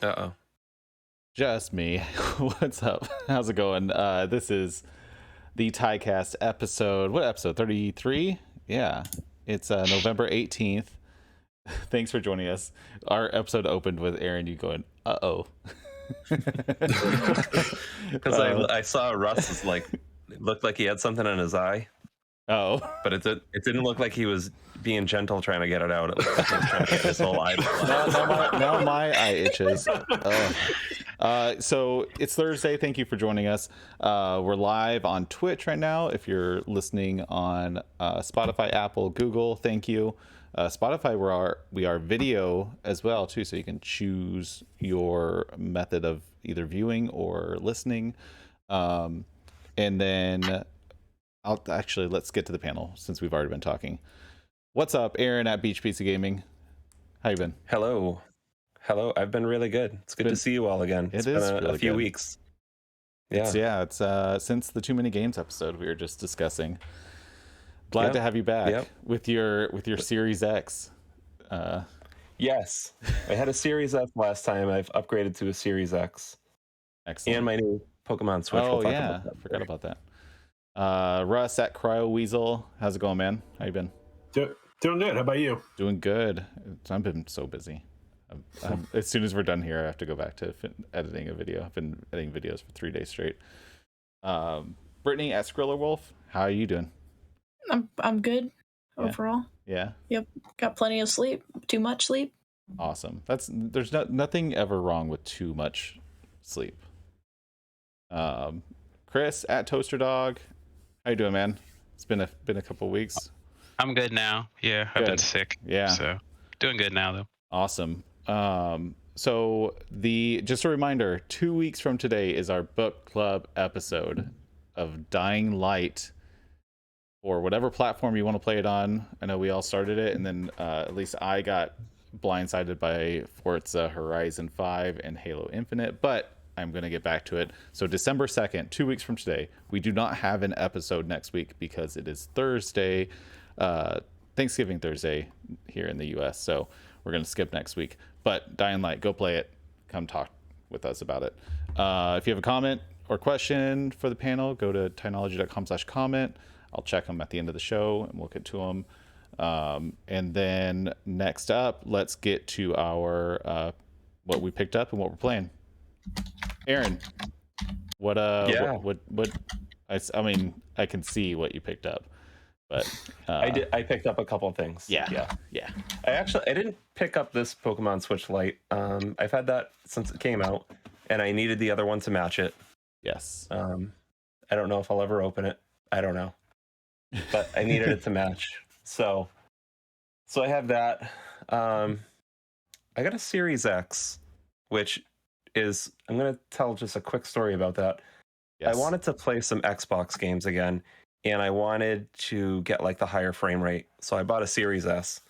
Uh-oh. Just me. What's up? How's it going? This is the TYCAST episode. What episode? 33? Yeah. It's November 18th. Thanks for joining us. Our episode opened with Aaron, you going, uh-oh. Because I saw Russ it looked like he had something in his eye. Oh. But it didn't look like he was being gentle trying to get it out. It looked like he was trying to get his whole eye. now my eye itches. So it's Thursday. Thank you for joining us. We're live on Twitch right now. If you're listening on Spotify, Apple, Google, thank you. Spotify, we are video as well too, so you can choose your method of either viewing or listening. And then let's get to the panel since we've already been talking. What's up, Aaron at Beach Pizza Gaming? How you been? Hello. I've been really good. It's good to see you all again. It's been a few weeks. Yeah. It's since the Too Many Games episode we were just discussing. Glad to have you back with your Series X. Yes, I had a Series F last time. I've upgraded to a Series X. Excellent. And my new Pokemon Switch. Oh, forgot about that. Russ at Cryo Weasel, how's it going, man? How you been? Doing good. How about you? Doing good. I've been so busy. As soon as we're done here, I have to go back to editing a video. I've been editing videos for 3 days straight. Brittany at Skriller Wolf, how are you doing? I'm good overall. Yeah. Yep. Got plenty of sleep. Too much sleep. Awesome. There's nothing ever wrong with too much sleep. Chris at Toaster Dog, how you doing, man? It's been a couple weeks. I'm good now. Yeah, I've been sick. Yeah. So doing good now though. Awesome. So just a reminder, 2 weeks from today is our book club episode of Dying Light, or whatever platform you want to play it on. I know we all started it, and then at least I got blindsided by Forza Horizon 5 and Halo Infinite, but I'm going to get back to it. So December 2nd, 2 weeks from today, we do not have an episode next week because it is Thursday, Thanksgiving Thursday here in the US. So we're going to skip next week. But Dying Light, go play it. Come talk with us about it. If you have a comment or question for the panel, go to tynology.com/comment. I'll check them at the end of the show and we'll get to them. And then next up, let's get to our what we picked up and what we're playing. Aaron, what I mean, I can see what you picked up, but I picked up a couple of things. Yeah. I didn't pick up this Pokemon Switch Lite. I've had that since it came out, and I needed the other one to match it. Yes. I don't know if I'll ever open it. I don't know, but I needed it to match. So I have that. I got a Series X, which is, I'm going to tell just a quick story about that. Yes. I wanted to play some Xbox games again, and I wanted to get like the higher frame rate. So I bought a Series S,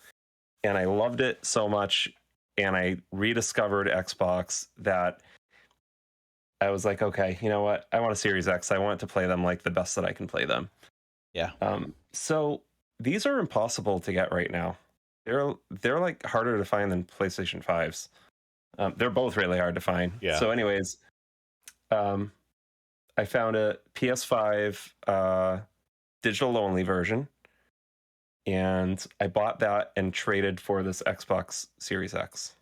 and I loved it so much, and I rediscovered Xbox that I was like, okay, you know what? I want a Series X. I want to play them like the best that I can play them. Yeah. So these are impossible to get right now. They're like harder to find than PlayStation 5s. They're both really hard to find. Yeah. So anyways, I found a PS5 digital only version, and I bought that and traded for this Xbox Series X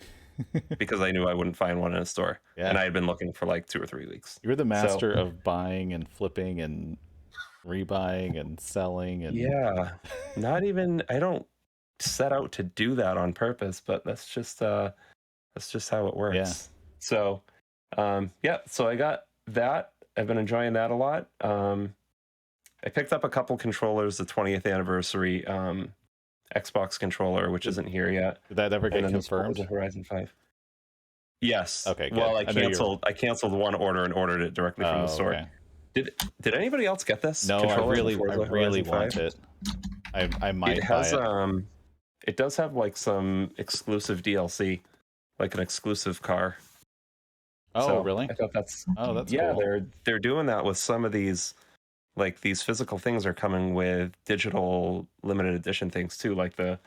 because I knew I wouldn't find one in a store. Yeah. And I had been looking for like 2 or 3 weeks. You're the master of buying and flipping and rebuying and selling. And yeah, I don't set out to do that on purpose, but that's just how it works. Yeah. So so I got that. I've been enjoying that a lot. I picked up a couple controllers, the 20th anniversary Xbox controller, which isn't here yet. Did that ever get confirmed? Forza Horizon 5. Yes. Okay, good. Well, I canceled one order and ordered it directly from the store. Okay. Did anybody else get this? No, I really want it. I might buy it. It does have like some exclusive DLC, like an exclusive car. Oh, so really? I thought that's cool. They're doing that with some of these like these physical things are coming with digital limited edition things too. Like the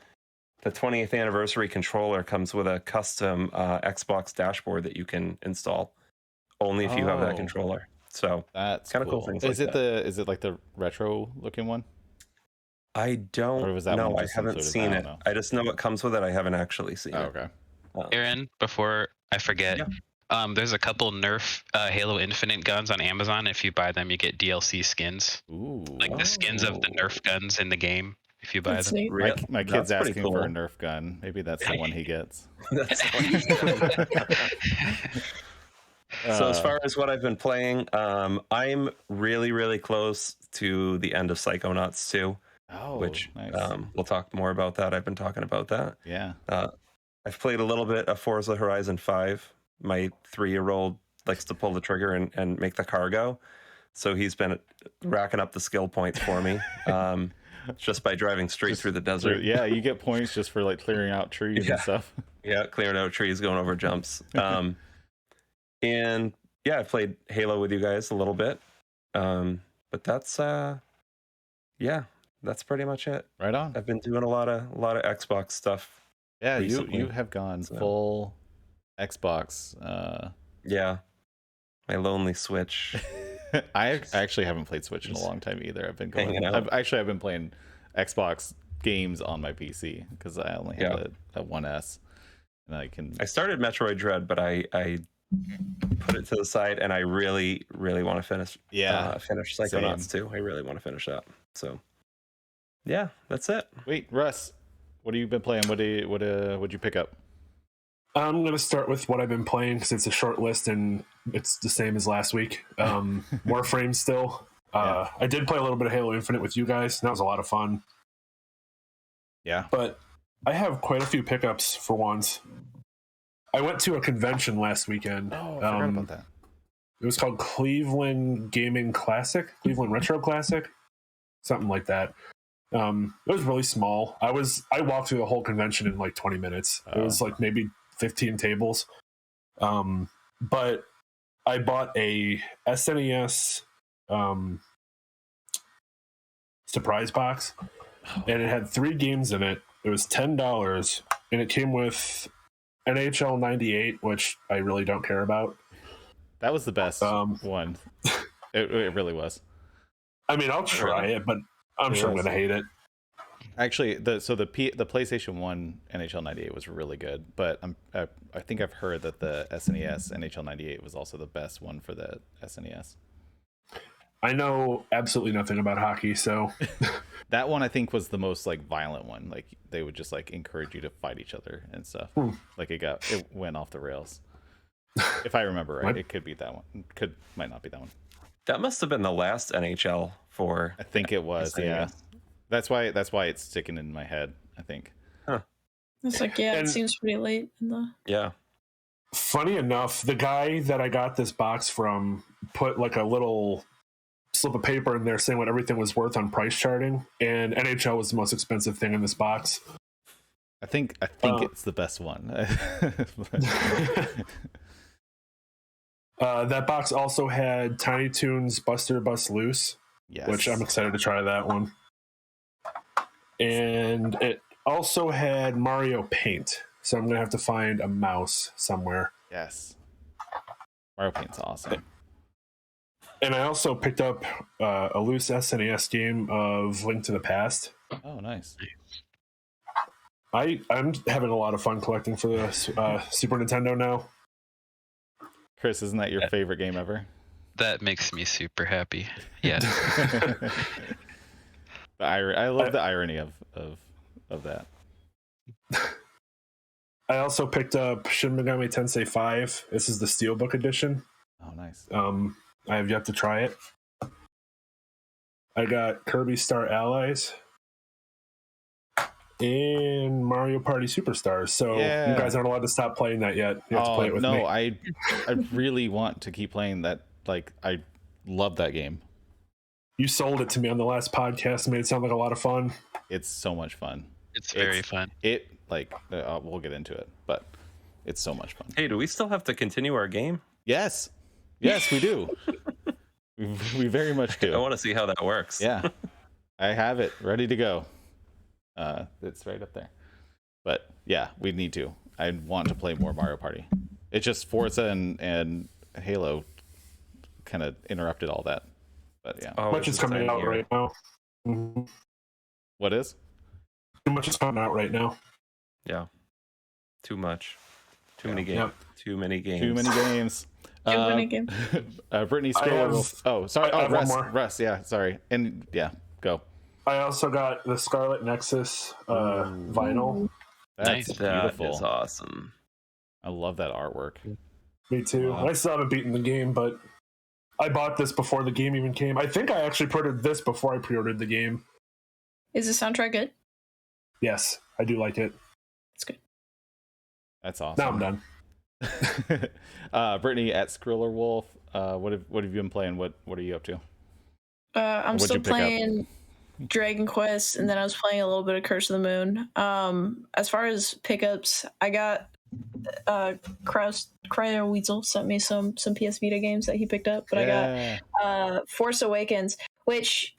20th anniversary controller comes with a custom Xbox dashboard that you can install only if you have that Oh. controller. So That's kind of cool things like that. Is it like the retro looking one? I Or don't was that know. one I just haven't included? seen I it. don't know. I just know it comes with it. I haven't actually seen Oh, it. okay. Aaron, before I forget, Yeah. there's a couple Nerf Halo Infinite guns on Amazon. If you buy them, you get DLC skins, Ooh. like the skins of the Nerf guns in the game. If you buy That's them, neat. My kid's That's pretty asking for a cool. Nerf gun. Maybe that's the one he gets. That's the one he's getting. So as far as what I've been playing, I'm really, really close to the end of Psychonauts 2, which nice. we'll talk more about that. I've been talking about that. Yeah. I've played a little bit of Forza Horizon 5. My 3-year-old likes to pull the trigger and make the car go. So he's been racking up the skill points for me just by driving straight through the desert. Yeah, you get points just for like clearing out trees and stuff. Yeah, clearing out trees, going over jumps. And yeah, I played Halo with you guys a little bit. But that's that's pretty much it. Right on. I've been doing a lot of Xbox stuff. Yeah, recently, you have gone full Xbox. Yeah. My lonely Switch. I actually haven't played Switch in a long time either. I've been Hanging out. I've been playing Xbox games on my PC because I only have a 1S, and I started Metroid Dread, but I put it to the side, and I really, really want to finish Psychonauts too. I really want to finish that. So yeah, that's it. Wait, Russ, what have you been playing? What'd you pick up? I'm going to start with what I've been playing because it's a short list and it's the same as last week. Warframe still. I did play a little bit of Halo Infinite with you guys. And that was a lot of fun. Yeah. But I have quite a few pickups for once. I went to a convention last weekend. Oh, I forgot about that. It was called Cleveland Gaming Classic, Cleveland Retro Classic, something like that. It was really small. I walked through the whole convention in like 20 minutes. It was like maybe 15 tables. But I bought a SNES surprise box, and it had 3 games in it. It was $10, and it came with NHL 98, which I really don't care about. That was the best one. It really was. I mean, I'll try it, but I'm sure I'm going to hate it. Actually, the PlayStation 1 NHL 98 was really good, but I think I've heard that the SNES NHL 98 was also the best one for the SNES. I know absolutely nothing about hockey, so that one I think was the most like violent one. Like they would just like encourage you to fight each other and stuff. Like it went off the rails. If I remember right, it could be that one. Might not be that one. That must have been the last NHL for. I think it was. SNES. Yeah. That's why it's sticking in my head, I think. Huh. It's like, it seems pretty late in the. Yeah. Funny enough, the guy that I got this box from put like a little slip of paper in there saying what everything was worth on price charting, and NHL was the most expensive thing in this box. I think it's the best one. That box also had Tiny Toons Buster Bust Loose, which I'm excited to try that one. And it also had Mario Paint, so I'm going to have to find a mouse somewhere. Yes. Mario Paint's awesome. And I also picked up a loose SNES game of Link to the Past. Oh, nice. I'm having a lot of fun collecting for the Super Nintendo now. Chris, isn't that your favorite game ever? That makes me super happy. Yes. I love the irony of that. I also picked up Shin Megami Tensei 5. This is the Steelbook edition. Oh, nice. I have yet to try it. I got Kirby Star Allies and Mario Party Superstars. So you guys aren't allowed to stop playing that yet. You have to play it with me. No, I really want to keep playing that. Like, I love that game. You sold it to me on the last podcast and made it sound like a lot of fun. It's so much fun. It's very fun. We'll get into it, but it's so much fun. Hey, do we still have to continue our game? Yes, we do. We very much do. I want to see how that works. Yeah, I have it ready to go. It's right up there. But yeah, we need to. I want to play more Mario Party. It's just Forza and Halo kind of interrupted all that. But yeah. Oh, Much it's is the coming time of out year. right now. Mhm. What is? Too much is coming out right now. Yeah. Too much. Too many games. Yep. Too many games. Too many games. Too many games. Brittany I Scroller. have- Oh, sorry. I Oh, have one Russ. more. Russ. Yeah, sorry. And yeah, go. I also got the Scarlet Nexus vinyl. That's Nice. That beautiful. is awesome. I love that artwork. Me too. Wow. I still haven't beaten the game, but I bought this before the game even came. I think I actually pre-ordered this before I pre-ordered the game. Is the soundtrack good? Yes, I do like it. It's good. That's Now awesome. I'm done. Brittany at Skriller Wolf. What have you been playing? What are you up to? I'm What'd still you pick up? playing Dragon Quest, and then I was playing a little bit of Curse of the Moon. As far as pickups, I got Cryo Weasel sent me some PS Vita games that he picked up, but Yeah. I got Force Awakens, which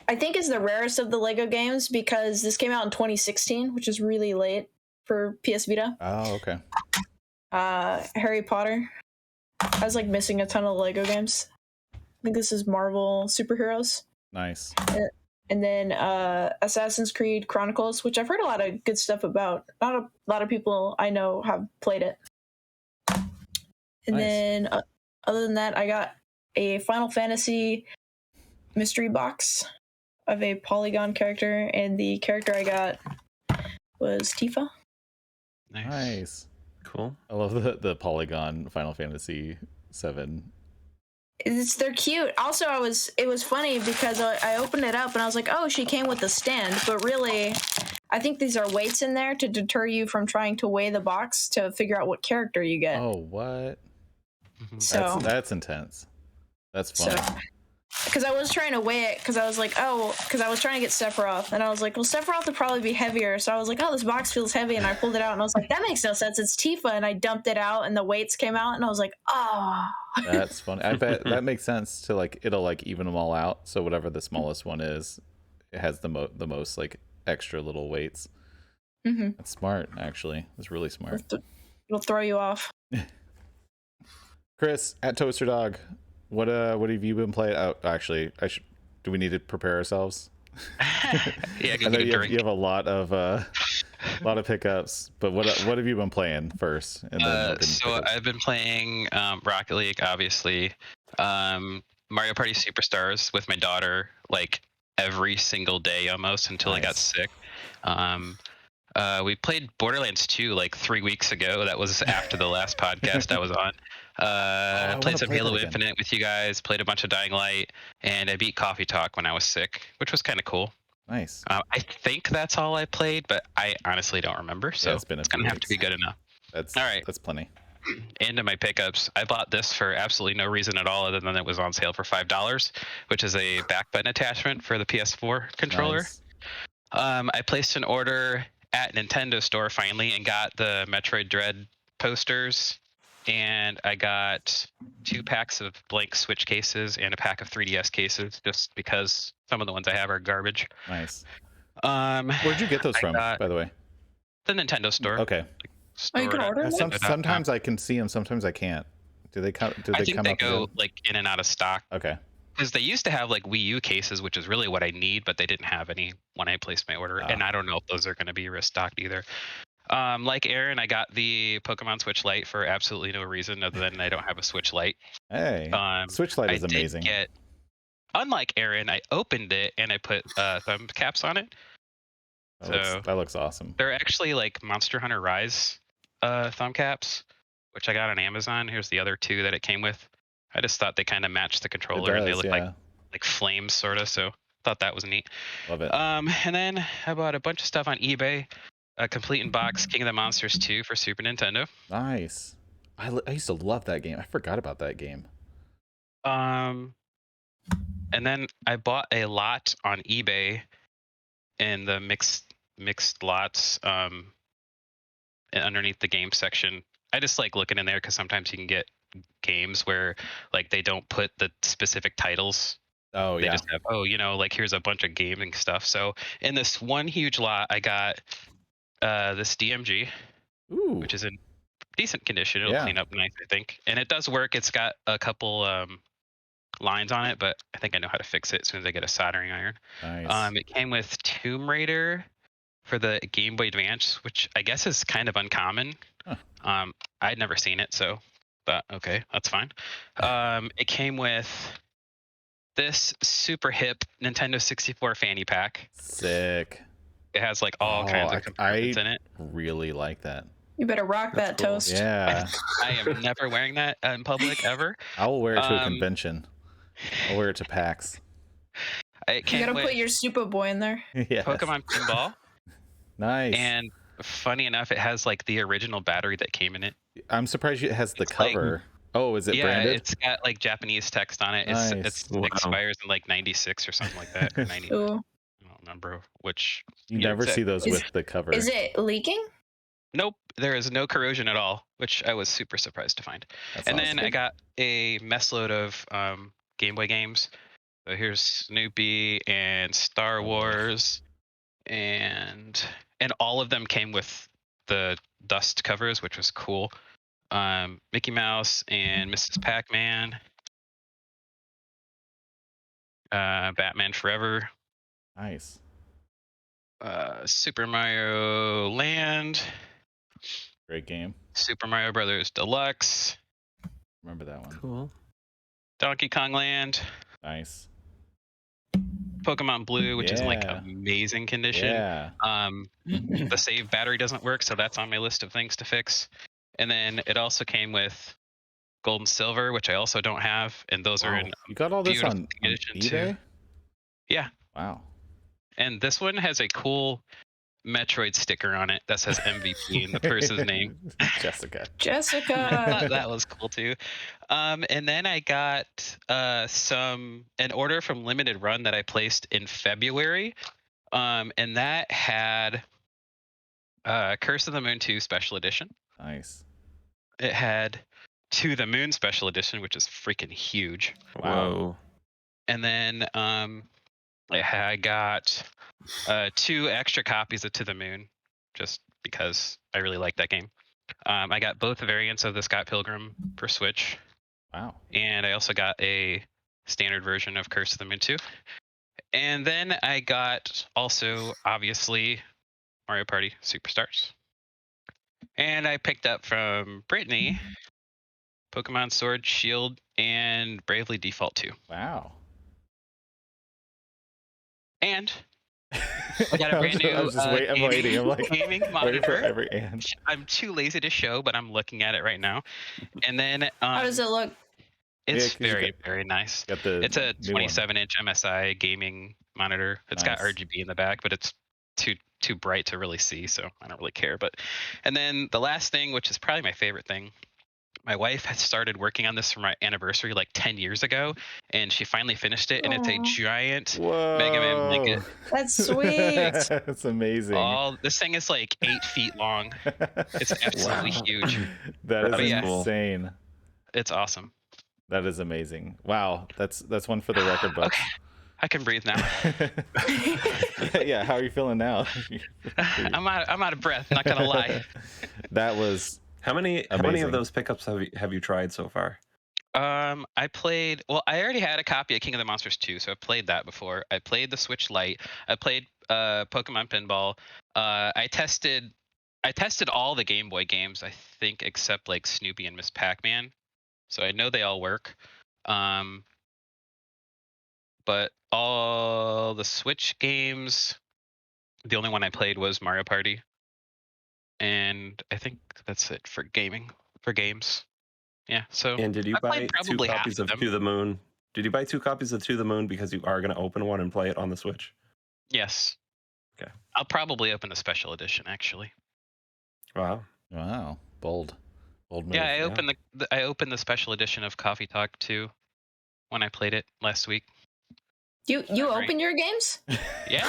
I think is the rarest of the Lego games because this came out in 2016, which is really late for PS Vita. Oh, okay. Harry Potter. I was like missing a ton of Lego games. I think this is Marvel superheroes. Nice. And then Assassin's Creed Chronicles, which I've heard a lot of good stuff about. Not a lot of people I know have played it. And Nice. then other than that, I got a Final Fantasy mystery box of a Polygon character, and the character I got was Tifa. Nice. Cool. I love the Polygon Final Fantasy 7. They're cute. Also, it was funny because I opened it up and I was like, oh, she came with a stand, but really, I think these are weights in there to deter you from trying to weigh the box to figure out what character you get. Oh, what? So That's intense. That's fun. because I was trying to weigh it because I was like, because I was trying to get Sephiroth, and I was like, well, Sephiroth would probably be heavier, so I was like, oh, this box feels heavy, and I pulled it out and I was like, that makes no sense, it's Tifa, and I dumped it out and the weights came out and I was like, oh. That's funny. I bet that makes sense to like it'll like even them all out. So whatever the smallest one is, it has the most like extra little weights. Mm-hmm. That's smart, actually. That's really smart. It'll throw you off. Chris at Toaster Dog, what have you been playing? Oh, actually, do we need to prepare ourselves? Yeah, I know you have a lot of pickups, but what have you been playing first? And then so I've been playing Rocket League, obviously, Mario Party Superstars with my daughter like every single day almost until I got sick. We played Borderlands 2 like 3 weeks ago. That was after the last podcast I was on. Played some Halo Infinite with you guys, played a bunch of Dying Light, and I beat Coffee Talk when I was sick, which was kind of cool. Nice. I think that's all I played, but I honestly don't remember, so it's going to have to be good enough. That's all right. That's plenty. Into my pickups. I bought this for absolutely no reason at all other than it was on sale for $5, which is a back button attachment for the PS4 controller. Nice. I placed an order at Nintendo Store finally and got the Metroid Dread posters, and I got 2 packs of blank Switch cases and a pack of 3DS cases just because some of the ones I have are garbage. Nice. Where'd you get those from, by the way? The Nintendo Store. Okay. You can order them? Sometimes I can see them, sometimes I can't. Do they come? I think they go like in and out of stock. Okay. Because they used to have like Wii U cases, which is really what I need, but they didn't have any when I placed my order, and I don't know if those are going to be restocked either. Like Aaron, I got the Pokemon Switch Lite for absolutely no reason other than I don't have a Switch Lite. Hey, Switch Lite is amazing. Unlike Aaron, I opened it and I put thumb caps on it. That looks awesome. They're actually like Monster Hunter Rise thumb caps, which I got on Amazon. Here's the other 2 that it came with. I just thought they kind of matched the controller and they look like flames, sort of. So thought that was neat. Love it. And then I bought a bunch of stuff on eBay. A complete in box King of the Monsters 2 for Super Nintendo. Nice. I used to love that game. I forgot about that game. And then I bought a lot on eBay in the mixed lots underneath the game section. I just like looking in there because sometimes you can get games where like they don't put the specific titles. Oh They yeah. just have, oh, like here's a bunch of gaming stuff. So in this one huge lot, I got this DMG, Ooh. which is in decent condition. It'll Yeah. clean up nice, I think, and it does work. It's got a couple lines on it, but I think I know how to fix it as soon as I get a soldering iron. Nice. It came with Tomb Raider for the Game Boy Advance, which I guess is kind of uncommon. Huh. I'd never seen it, so, but okay, that's fine. It came with this super hip Nintendo 64 fanny pack. Sick. It has like all kinds of compartments in it. Really like that. You better rock That's that cool. toast. Yeah. I am never wearing that in public ever. I will wear it to a convention. I'll wear it to PAX. It You came gotta with put your Super Boy in there. Yes. Pokemon Pinball. Nice. And funny enough, it has like the original battery that came in it. I'm surprised it has the It's like- cover. Oh, is it branded? It's got like Japanese text on it. Nice. It Wow. expires in like 96 or something like that. Or 90. I Ooh. don't remember which. You year never see exactly. those with the cover. Is it leaking? Nope, there is no corrosion at all, which I was super surprised to find. That's And awesome. then I got a mess load of Game Boy games. So here's Snoopy and Star Wars, and all of them came with the dust covers, which was cool. Mickey Mouse and Mrs. Pac-Man, Batman Forever, Nice. Super Mario Land, Great game. Super Mario Brothers Deluxe, Remember that one. Cool. Donkey Kong Land, Nice. Pokemon Blue, which is in like Yeah. amazing condition. Yeah. The save battery doesn't work, so that's on my list of things to fix. And then it also came with Gold and Silver, which I also don't have, and those are in You got all this beautiful on condition eBay? too. Yeah. Wow. And this one has a cool Metroid sticker on it that says MVP and the person's name. Jessica. I Jessica. thought that was cool too. And then I got an order from Limited Run that I placed in February. And that had Curse of the Moon 2 Special Edition. Nice. It had To the Moon Special Edition, which is freaking huge. Whoa. And then I got 2 extra copies of To the Moon, just because I really like that game. I got both variants of the Scott Pilgrim for Switch, Wow. and I also got a standard version of Curse of the Moon 2. And then I got also, obviously, Mario Party Superstars. And I picked up from Brittany Pokemon Sword, Shield, and Bravely Default 2. Wow. And I got a brand new I'm waiting. I'm like gaming waiting for monitor. every and. which I'm too lazy to show, but I'm looking at it right now. And then How does it look? it's 'cause you very, very nice. Got the It's a new one. 27-inch MSI gaming monitor. It's got Nice. RGB in the back, but it's too bright to really see, so I don't really care. And then the last thing, which is probably my favorite thing, my wife had started working on this for my anniversary like 10 years ago, and she finally finished it, and it's a Aw. giant Whoa. Mega Man blanket. That's sweet. That's amazing. This thing is like 8 feet long. It's absolutely Wow. huge. That is But yeah. cool. insane. It's awesome. That is amazing. Wow. That's one for the record books. Okay, I can breathe now. Yeah, how are you feeling now? I'm out of breath, not gonna lie. That was How many Amazing. of those pickups have you tried so far? I played. Well, I already had a copy of King of the Monsters 2, so I played that before. I played the Switch Lite. I played Pokemon Pinball. I tested all the Game Boy games, I think, except like Snoopy and Miss Pac-Man. So I know they all work. But all the Switch games, the only one I played was Mario Party. And I think that's it for games. Yeah, so And did you I buy played 2 probably half copies of of them. To the Moon? Did you buy 2 copies of To the Moon because you are going to open one and play it on the Switch? Yes. Okay. I'll probably open the special edition actually. Wow. wow. Bold move. Yeah, I opened the special edition of Coffee Talk 2 when I played it last week. You Right. open your games? Yeah.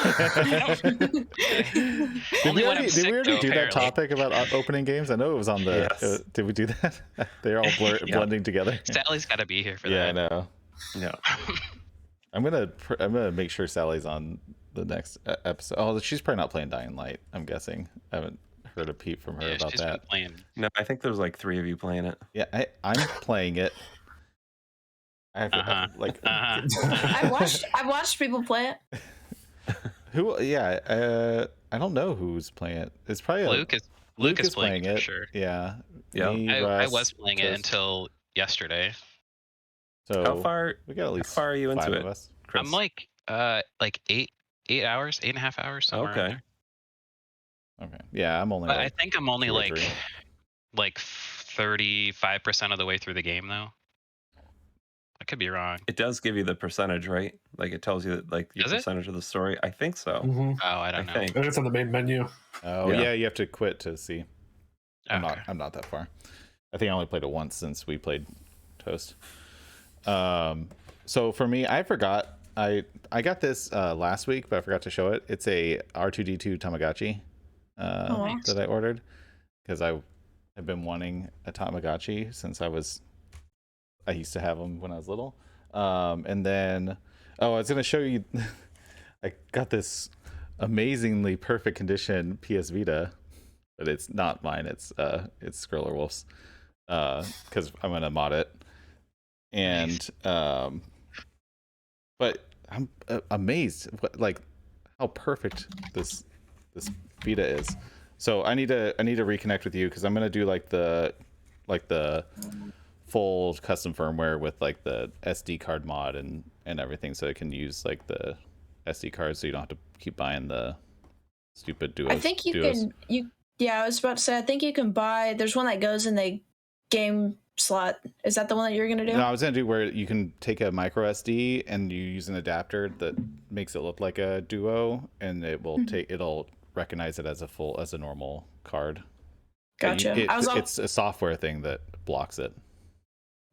Did Only we when already, I'm did sick, we already though, do that apparently. topic about opening games? I know it was on the. Yes. Did we do that? They're all blending together. Sally's got to be here for Yeah, I that. know. Yeah. I'm gonna make sure Sally's on the next episode. Oh, she's probably not playing Dying Light. I'm guessing. I haven't heard a peep from her Yeah, about she's been that. playing. No, I think there's like 3 of you playing it. Yeah, I'm playing it. I have Uh-huh. like I've watched people play it. who? Yeah, I don't know who's playing it. It's probably Luke is playing it it for sure. Yeah, Yeah. Me, I Russ, was playing it Toast. until yesterday. So How far? we got at least How far are you into 5 it, of us. Chris? I'm like 8 hours, 8.5 hours, somewhere around Okay. there. Okay. Yeah, I'm only. But Like I think I'm only 2 or like 3. 35% of the way through the game, though. I could be wrong. It does give you the percentage, right? Like it tells you like your Does it? percentage of the story. I think so. Mhm. Oh, I don't know. think. I think it's on the main menu. Oh Yeah. yeah, you have to quit to see. I'm Okay. not that far. I think I only played it once since we played Toast. So for me, I forgot. I got this last week, but I forgot to show it. It's a R2D2 Tamagotchi that I ordered because I have been wanting a Tamagotchi since I used to have them when I was little. And then, I was gonna show you. I got this amazingly perfect condition PS Vita, but it's not mine. It's Skriller Wolf's, because I'm gonna mod it. And but I'm amazed how perfect this Vita is. So I need to reconnect with you because I'm gonna do like the full custom firmware with like the SD card mod and everything, so it can use like the SD cards, so you don't have to keep buying the stupid duos. I think yeah, I was about to say, I think you can buy, there's one that goes in the game slot. Is that the one that you're gonna do? No, I was gonna do where you can take a micro SD and you use an adapter that makes it look like a duo, and it will it'll recognize it as a normal card. Gotcha. It's a software thing that blocks it.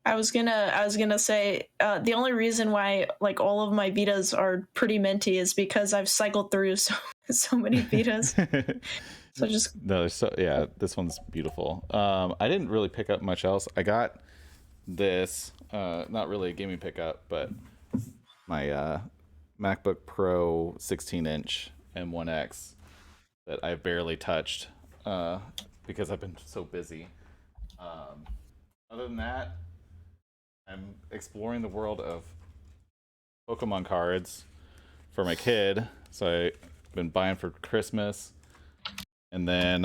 I was gonna say the only reason why like all of my Vitas are pretty minty is because I've cycled through so many Vitas. So just this one's beautiful. I didn't really pick up much else. I got this, not really a gaming pickup, but my MacBook Pro 16-inch M1X that I barely touched because I've been so busy. Other than that, I'm exploring the world of Pokemon cards for my kid. So I've been buying for Christmas. And then,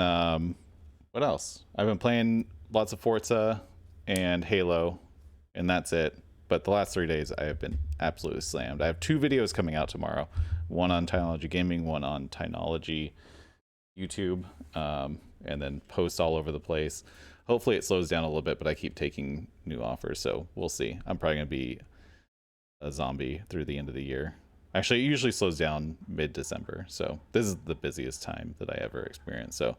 what else? I've been playing lots of Forza and Halo, and that's it. But the last 3 days, I have been absolutely slammed. I have 2 videos coming out tomorrow. One on Tynology Gaming, one on Tynology YouTube, and then posts all over the place. Hopefully it slows down a little bit, but I keep taking new offers, so we'll see. I'm probably going to be a zombie through the end of the year. Actually, it usually slows down mid-December, so this is the busiest time that I ever experienced. So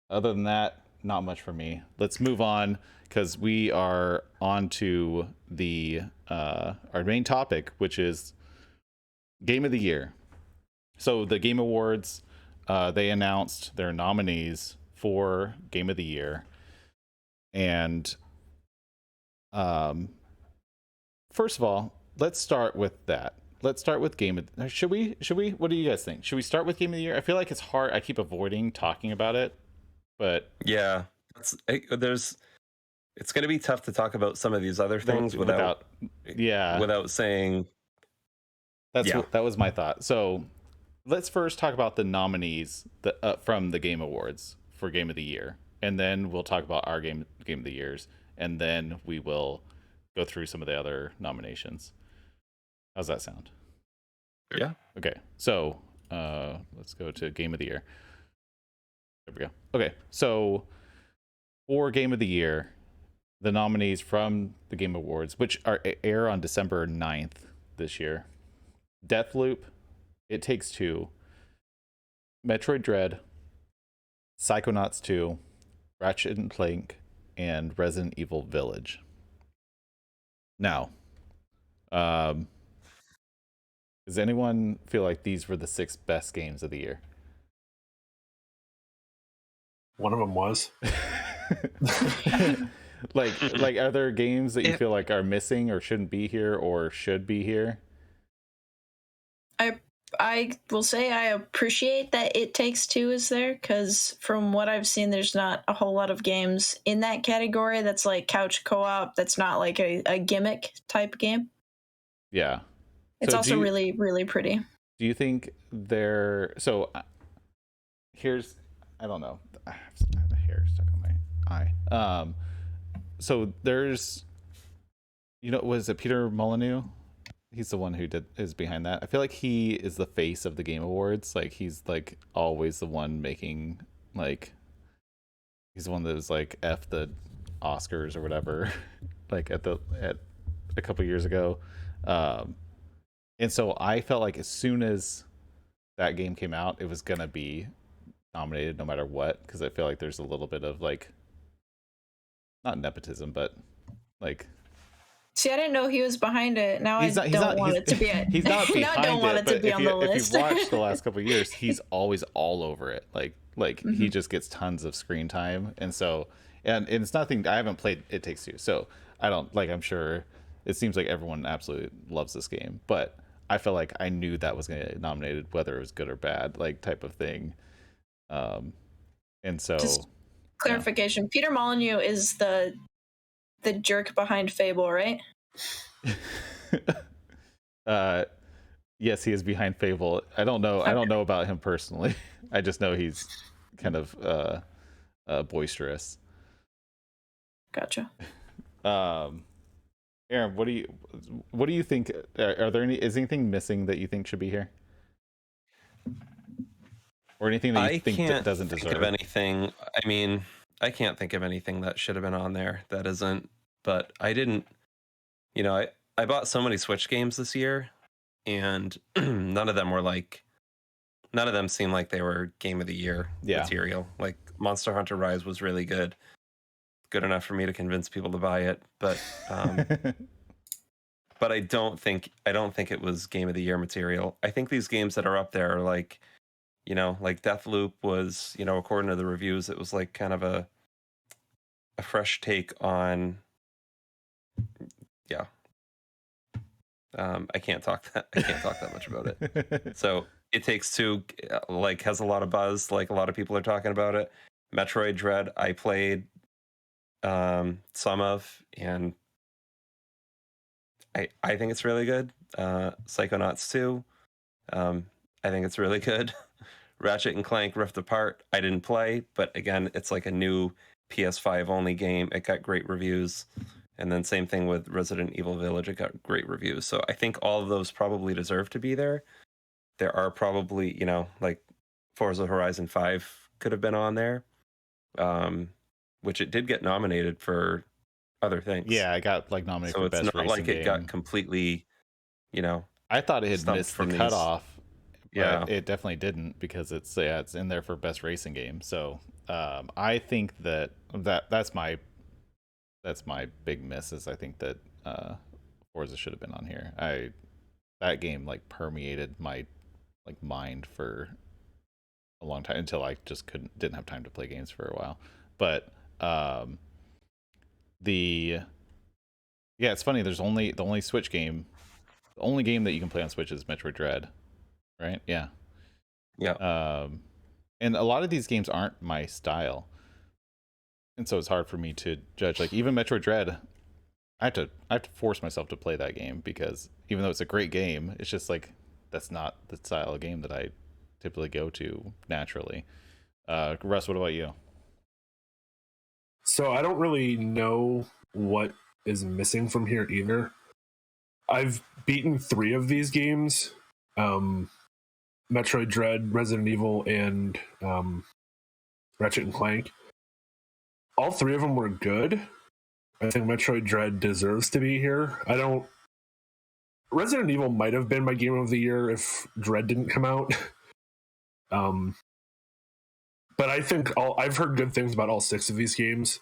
other than that, not much for me. Let's move on, because we are on to the our main topic, which is Game of the Year. So the Game Awards, they announced their nominees for Game of the Year. And first of all, let's start with that. Let's start with Game of... Should we? What do you guys think? Should we start with Game of the Year? I feel like it's hard. I keep avoiding talking about it, but... Yeah. It's going to be tough to talk about some of these other things without saying... That was my thought. So let's first talk about the nominees from the Game Awards for Game of the Year. And then we'll talk about our Game of the Years. And then we will go through some of the other nominations. How's that sound? Yeah. Okay, so let's go to Game of the Year. There we go. Okay, so for Game of the Year, the nominees from the Game Awards, which air on December 9th this year: Deathloop, It Takes Two, Metroid Dread, Psychonauts 2, Ratchet and Clank, and Resident Evil Village. Now, Does anyone feel like these were the 6 best games of the year? One of them was. like are there games that you feel like are missing or shouldn't be here or should be here? I will say I appreciate that It Takes Two is there, because from what I've seen, there's not a whole lot of games in that category that's like couch co-op, that's not like a gimmick type game. Yeah. It's also really, really pretty. Do you think here's, I don't know. I have a hair stuck on my eye. So there's, was it Peter Molyneux? He's the one who is behind that. I feel like he is the face of the Game Awards. Like he's like always the one making like, he's the one that was like F the Oscars or whatever, like at a couple years ago. And so I felt like as soon as that game came out, it was gonna be nominated no matter what, because I feel like there's a little bit of like, not nepotism, but like. See, I didn't know he was behind it. Now I don't want it to be. He's not behind now I don't want it to be on the list. If you've watched the last couple of years, he's always all over it. Like he just gets tons of screen time, and so and it's nothing. I haven't played It Takes Two, so I don't like. I'm sure it seems like everyone absolutely loves this game, but I feel like I knew that was going to get nominated, whether it was good or bad, like type of thing. And so just clarification: Peter Molyneux is the jerk behind Fable, right? Yes, he is behind Fable. I don't know. Okay. I don't know about him personally. I just know he's kind of boisterous. Gotcha. Aaron, what do you think? Is anything missing that you think should be here, or anything that you think that doesn't deserve? I can't think of anything. I mean, I can't think of anything that should have been on there that isn't. But I didn't. I bought so many Switch games this year, and none of them seemed like they were Game of the Year material. Like Monster Hunter Rise was really good enough for me to convince people to buy it, but but I don't think it was Game of the Year material. I think these games that are up there are like Deathloop was, according to the reviews, it was like kind of a fresh take on. Yeah. I can't talk that much about it. So It Takes Two has a lot of buzz, like a lot of people are talking about it. Metroid Dread I played some of, and I think it's really good. Psychonauts 2, I think it's really good. Ratchet and Clank Rift Apart I didn't play, but again, it's like a new PS5 only game. It got great reviews. And then same thing with Resident Evil Village. It got great reviews. So I think all of those probably deserve to be there. There are probably, like Forza Horizon 5 could have been on there, which it did get nominated for other things. Yeah, I got nominated for Best Racing Game. So it's not like it got completely, I thought it had missed the cutoff. Yeah, it definitely didn't, because it's in there for Best Racing Game. So I think that's my big miss, is I think that Forza should have been on here. That game permeated my mind for a long time, until I just didn't have time to play games for a while. But it's funny, there's the only Switch game, the only game that you can play on Switch is Metroid Dread, right? Yeah. And a lot of these games aren't my style, and so it's hard for me to judge. Like even Metroid Dread, I have to force myself to play that game, because even though it's a great game, it's just that's not the style of game that I typically go to naturally. Russ, what about you? So I don't really know what is missing from here either. I've beaten 3 of these games. Metroid Dread, Resident Evil, and Ratchet and Clank. All 3 of them were good. I think Metroid Dread deserves to be here. Resident Evil might have been my game of the year if Dread didn't come out. But I think I've heard good things about all 6 of these games.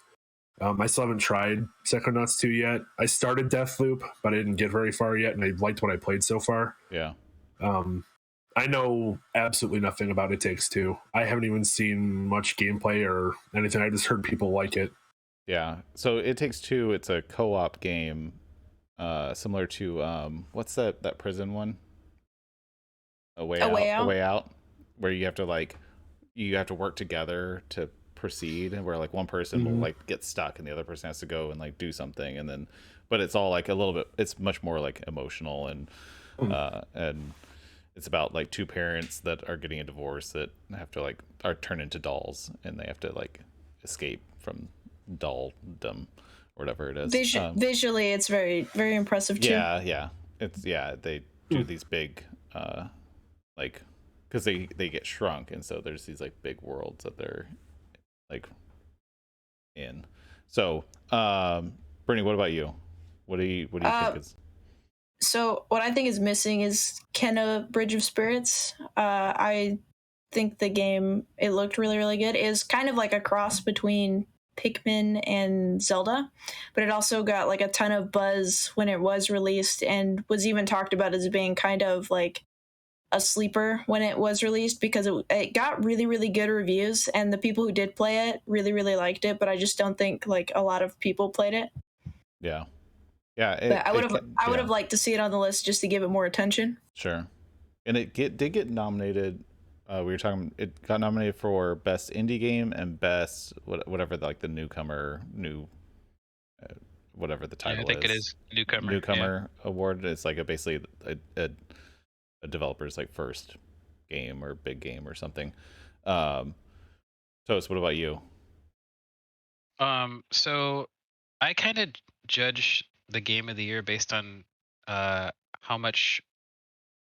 I still haven't tried Psychonauts 2 yet. I started Deathloop, but I didn't get very far yet, and I liked what I played so far. Yeah. I know absolutely nothing about It Takes Two. I haven't even seen much gameplay or anything. I just heard people like it. Yeah. So It Takes Two, it's a co-op game, similar to what's that prison one? A Way A Way Out. A Out. Way Out, where you have to work together to proceed, and where like one person will like get stuck and the other person has to go and like do something, and then but it's all like a little bit, it's much more like emotional, and it's about like two parents that are getting a divorce that have to like are turned into dolls, and they have to like escape from dolldom or whatever it is. Visually, it's very, very impressive too. Yeah. They do these big like, because they get shrunk, and so there's these like big worlds that they're like in. So Brittany, what about you? What do you think is... So what I think is missing is Kenna Bridge of Spirits. I think the game, it looked really, really good. It is kind of like a cross between Pikmin and Zelda, but it also got like a ton of buzz when it was released, and was even talked about as being kind of like a sleeper when it was released, because it got really, really good reviews, and the people who did play it really, really liked it, but I just don't think like a lot of people played it. Yeah. But I would have liked to see it on the list just to give it more attention. Sure. And it did get nominated. It got nominated for best indie game and best whatever like the newcomer whatever the title is. I think it is newcomer award. It's like basically a developer's like first game or big game or something. Toast, what about you? So I kind of judge the game of the year based on how much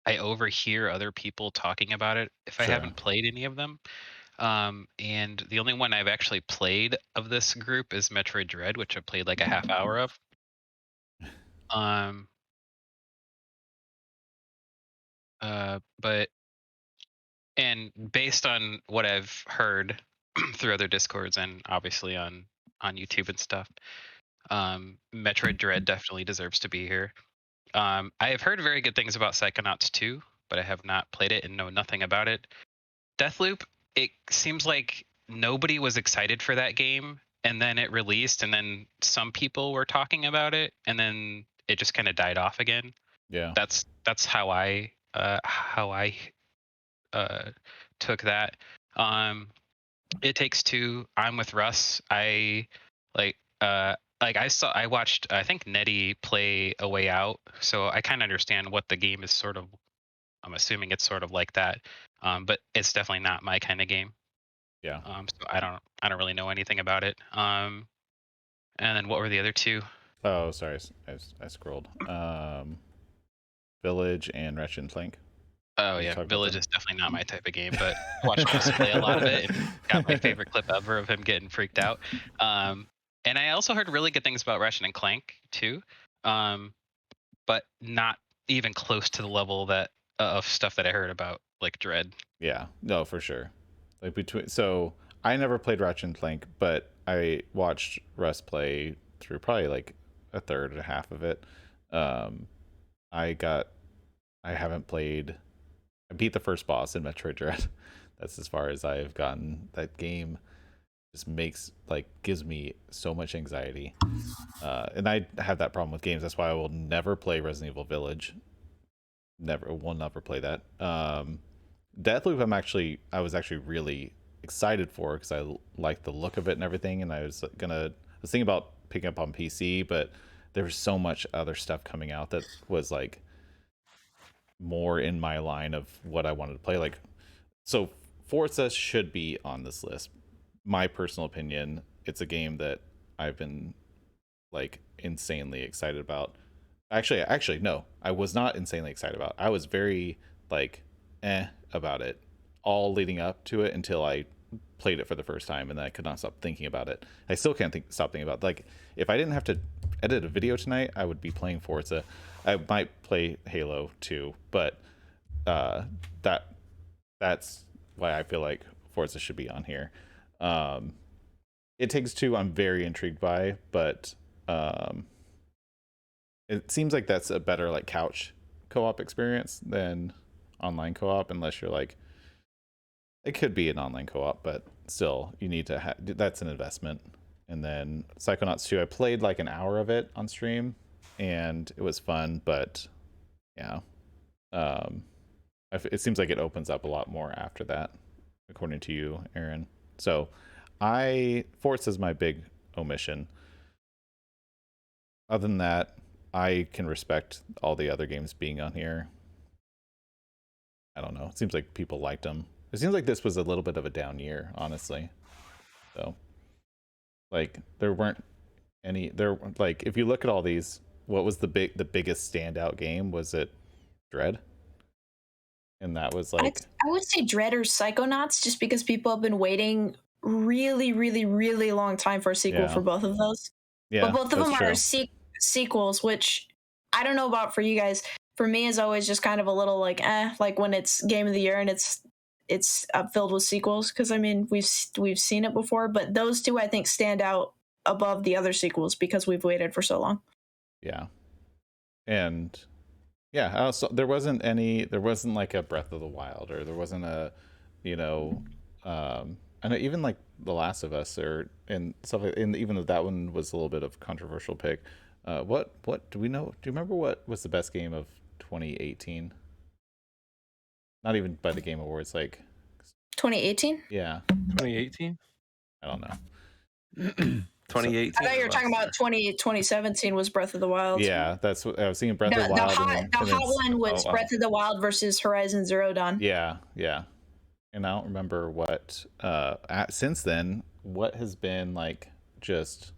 I overhear other people talking about it if I haven't played any of them. And the only one I've actually played of this group is Metroid Dread, which I played like a half hour of. But and based on what I've heard through other discords and obviously on YouTube and stuff, Metroid Dread definitely deserves to be here. I have heard very good things about Psychonauts 2, but I have not played it and know nothing about it. Deathloop, it seems like nobody was excited for that game, and then it released, and then some people were talking about it, and then it just kind of died off again. Yeah, that's how I took that. It Takes Two, I'm with Russ. I watched, I think, Nettie play A Way Out, so I kind of understand what the game is sort of. I'm assuming it's sort of like that, but it's definitely not my kind of game. Yeah. So I don't really know anything about it. And then what were the other two? Oh, sorry, I scrolled. Village and Ratchet and Clank. Oh yeah, Village is definitely not my type of game, but I watched Chris play a lot of it and got my favorite clip ever of him getting freaked out. And I also heard really good things about Ratchet and Clank too, but not even close to the level that of stuff that I heard about like Dread. Yeah, no, for sure. Like so I never played Ratchet and Clank, but I watched Russ play through probably like a third and a half of it. I haven't played. I beat the first boss in Metroid Dread. That's as far as I've gotten. That game just gives me so much anxiety. And I have that problem with games. That's why I will never play Resident Evil Village. Will never play that. Deathloop, I was actually really excited for, because I like the look of it and everything, and I was thinking about picking up on PC, but there was so much other stuff coming out that was like more in my line of what I wanted to play. Like, so Forza should be on this list. My personal opinion, it's a game that I've been like insanely excited about. Actually, no, I was not insanely excited about. I was very like about it all leading up to it until I played it for the first time, and then I could not stop thinking about it. I still can't stop thinking about it. Like, if I didn't have to edit a video tonight, I would be playing Forza. I might play Halo too, but that's why I feel like Forza should be on here. It Takes Two, I'm very intrigued by, but it seems like that's a better like couch co-op experience than online co-op unless you're like, it could be an online co-op, but still you need to have, that's an investment. And then Psychonauts 2, I played like an hour of it on stream and it was fun, but yeah, it seems like it opens up a lot more after that, according to you, Aaron. So Forza is my big omission. Other than that, I can respect all the other games being on here. I don't know. It seems like people liked them. It seems like this was a little bit of a down year, honestly. So, like, there weren't any. There, like, if you look at all these, what was the biggest standout game? Was it Dread? And that was like, I would say Dread or Psychonauts, just because people have been waiting really, really, really long time for a sequel for both of those. Yeah, but both of them true. are sequels, which I don't know about for you guys. For me, is always just kind of a little like like when it's Game of the Year and it's filled with sequels, because I mean we've seen it before, but those two I think stand out above the other sequels because we've waited for so long. Yeah, and yeah, also there wasn't like a Breath of the Wild, or there wasn't a, you know, I know even like The Last of Us and stuff like, and even though that one was a little bit of a controversial pick. What do we know? Do you remember what was the best game of 2018? Not even by the Game Awards, like 2018. Yeah, 2018. I don't know. 2018. I thought you were talking about 2017 was Breath of the Wild. Yeah, that's what I was thinking. Breath of the Wild. The hot one was Breath of the Wild versus Horizon Zero Dawn. Yeah. And I don't remember what. Since then, what has been like just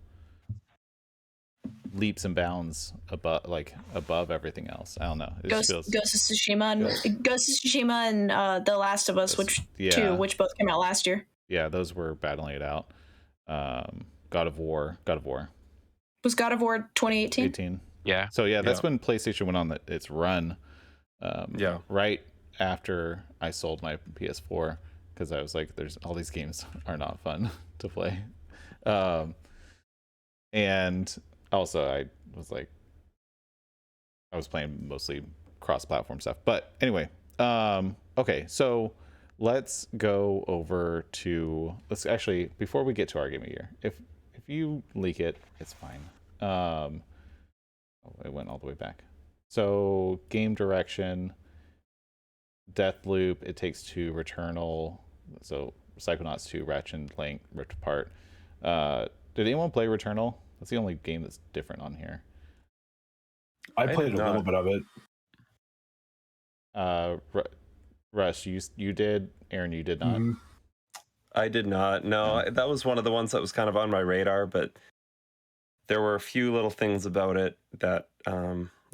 leaps and bounds above everything else. I don't know. Ghost of Tsushima and The Last of Us, which both came out last year. Yeah, those were battling it out. God of War. Was God of War 2018? 18. Yeah. So yeah, that's when PlayStation went on its run. Right after I sold my PS4, because I was like, "There's all these games are not fun to play," and also I was playing mostly cross-platform stuff. But anyway, okay, so let's go over to before we get to our game of the year. If you leak it, it's fine. It went all the way back. So game direction, Deathloop, It Takes Two, Returnal, so Psychonauts 2, Ratchet and Clank, Rift Apart. Did anyone play Returnal? That's the only game that's different on here. I played a little bit of it. Russ, you did. Aaron, you did not. Mm-hmm. I did not. No, that was one of the ones that was kind of on my radar, but there were a few little things about it that,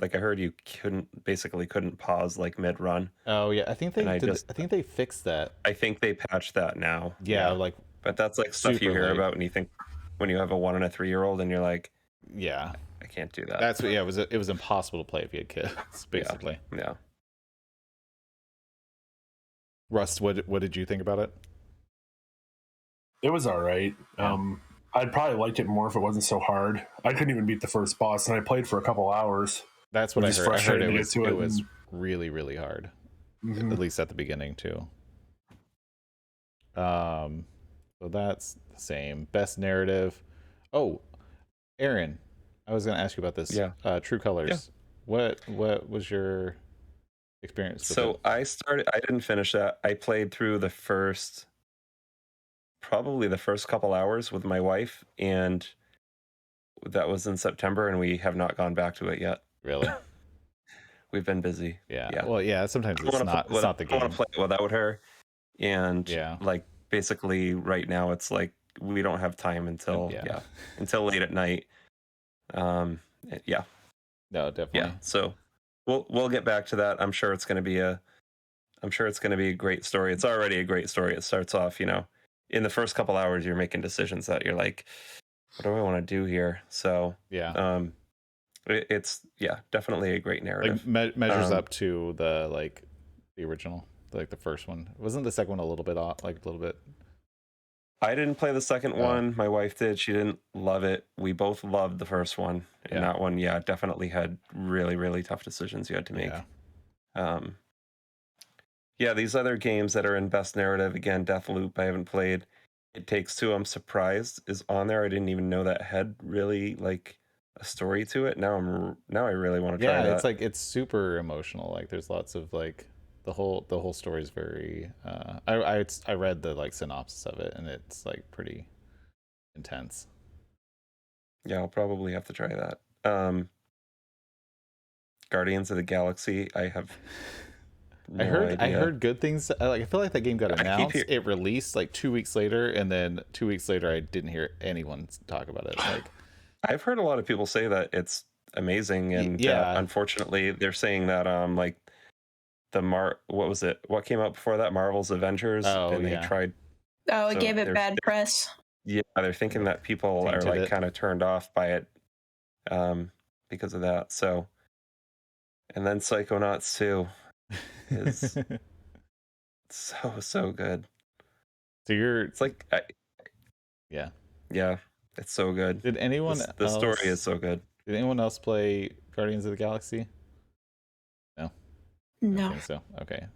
like I heard you couldn't pause like mid run. Oh yeah, I think they fixed that. I think they patched that now. Yeah, but that's like stuff you hear about, and you think when you have a 1 and a 3-year-old, and you're like, yeah, I can't do that. That's what. Yeah, it was impossible to play if you had kids, basically. Yeah. Rust, what did you think about it? It was all right. I'd probably liked it more if it wasn't so hard. I couldn't even beat the first boss, and I played for a couple hours. That's what I heard. I heard it was really, really hard, mm-hmm. at least at the beginning too. So that's the same. Best narrative. Oh, Aaron, I was going to ask you about this. Yeah. True Colors. Yeah. What was your experience with it? I didn't finish that. I played through probably the first couple hours with my wife, and that was in September, and we have not gone back to it yet. Really? We've been busy. Yeah. Well, yeah, sometimes it's not the game. I want to play it without her. And like basically right now it's like we don't have time until late at night. No, definitely. Yeah. So we'll get back to that. I'm sure it's going to be a great story. It's already a great story. It starts off, in the first couple hours you're making decisions that you're like, what do I want to do here? So it's definitely a great narrative. Like measures up to the original, like the first one. Wasn't the second one a little bit off? Like a little bit. I didn't play the second one. My wife did. She didn't love it. We both loved the first one, and that one, definitely had really, really tough decisions you had to make. Yeah, these other games that are in best narrative, again, Deathloop, I haven't played. It Takes Two, I'm surprised is on there. I didn't even know that had really like a story to it. Now I really want to try Yeah, it's that. like it's super emotional. Like there's lots of like the whole story is very. I read the like synopsis of it, and it's like pretty intense. Yeah, I'll probably have to try that. Guardians of the Galaxy, I have no I idea. heard good things. Like I feel like that game got I keep announced, hearing. it released like 2 weeks later, and then 2 weeks later I didn't hear anyone talk about it. Like I've heard a lot of people say that it's amazing, and yeah, unfortunately, they're saying that like what was it? What came out before that? Marvel's Avengers, oh and they yeah, tried. Oh, it So gave it bad press. yeah, they're thinking that people are tainted like it. kind of turned off by it because of that. So, and then Psychonauts 2 is so good. So you're It's like yeah. yeah, it's so good. Did anyone The story is else so good. did anyone else play Guardians of the Galaxy? No, I don't No, think so. Okay.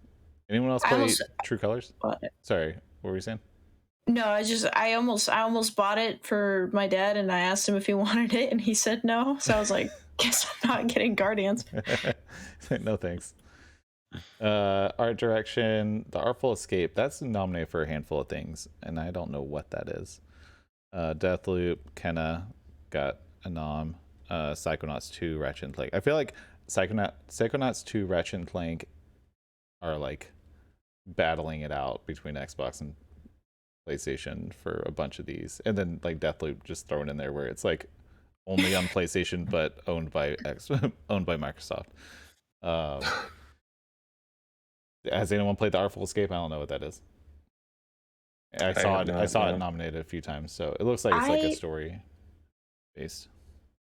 Anyone else I play almost True Colors? bought it. Sorry, what were you saying? No, I almost bought it for my dad, and I asked him if he wanted it, and he said no. So I was like, guess I'm not getting Guardians. No thanks. Art direction, The Artful Escape. That's nominated for a handful of things, and I don't know what that is. Deathloop, Kenna got a nom. Psychonauts 2, Ratchet and Clank. I feel like Psychonauts 2, Ratchet and Clank are like battling it out between Xbox and PlayStation for a bunch of these, and then like Deathloop just thrown in there where it's like only on PlayStation but owned by owned by Microsoft. Um, has anyone played The Artful Escape? I don't know what that is. I I saw have it. I not. saw it No. nominated a few times, so it looks like it's like a I story based.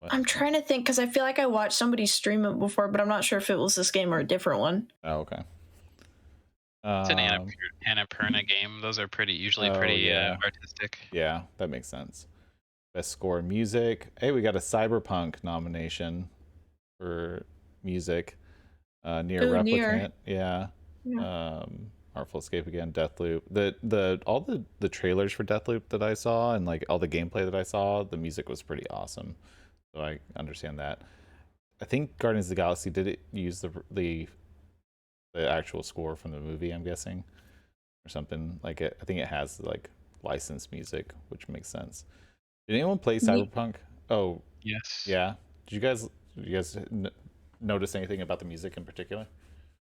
What? I'm trying to think because I feel like I watched somebody stream it before, but I'm not sure if it was this game or a different one. Oh, okay. It's an Annapurna game. Those are usually Oh pretty yeah, artistic. yeah, that makes sense. Best score in music. Hey, we got a Cyberpunk nomination for music. Near Ooh, near. Replicant, yeah. Yeah. Artful Escape again, Deathloop. All the trailers for Deathloop that I saw and like all the gameplay that I saw, the music was pretty awesome. So I understand that. I think Guardians of the Galaxy did it use the actual score from the movie, I'm guessing, or something like it. I think it has like licensed music, which makes sense. Did anyone play Cyberpunk? Oh, Yes. yeah. Did you guys notice anything about the music in particular?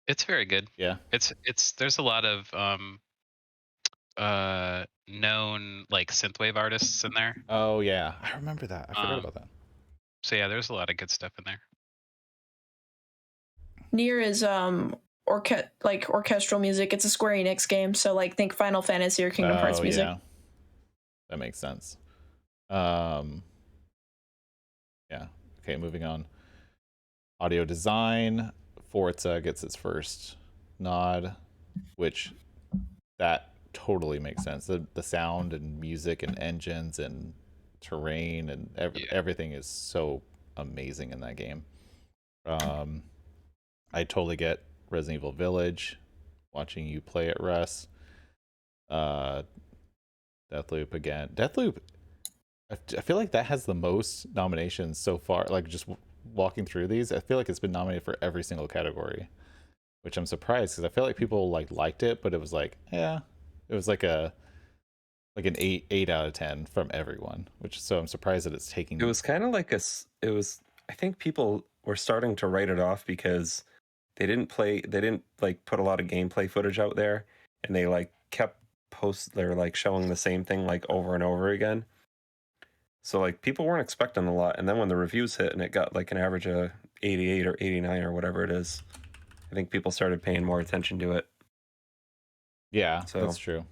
It's very good. Yeah. It's there's a lot of known like synthwave artists in there. Oh yeah, I remember that. I forgot about that. So yeah, there's a lot of good stuff in there. Near is orchestral music. It's a Square Enix game, so like think Final Fantasy or Kingdom Hearts music. Yeah, that makes sense. Yeah. Okay, moving on. Audio design. Forza gets its first nod, which that totally makes sense. The sound and music and engines and terrain and everything is so amazing in that game. I totally get Resident Evil Village. Watching you play it, Russ. Deathloop again. Deathloop. I feel like that has the most nominations so far. Like just walking through these, I feel like it's been nominated for every single category, which I'm surprised because I feel like people liked it, but it was like it was like an 8 out of 10 from everyone. So I'm surprised that it's taking. It was kind of like it was. I think people were starting to write it off because they didn't like put a lot of gameplay footage out there, and they like kept they're like showing the same thing like over and over again. So like people weren't expecting a lot, and then when the reviews hit and it got like an average of 88 or 89 or whatever it is, I think people started paying more attention to it. Yeah, So that's true.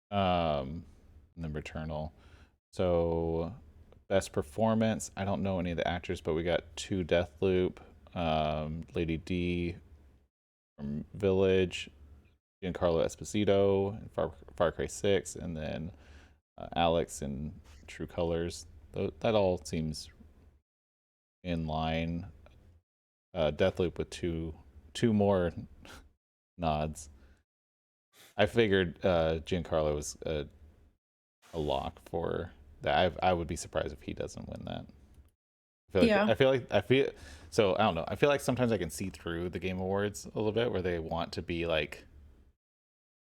And then Returnal. So best performance. I don't know any of the actors, but we got 2 Deathloop, Lady D from Village, Giancarlo Esposito in Far Cry 6, and then Alex in True Colors. That all seems in line. Deathloop with two more nods. I figured Giancarlo was a lock for that. I would be surprised if he doesn't win that. I feel so I don't know. I feel like sometimes I can see through the Game Awards a little bit where they want to be like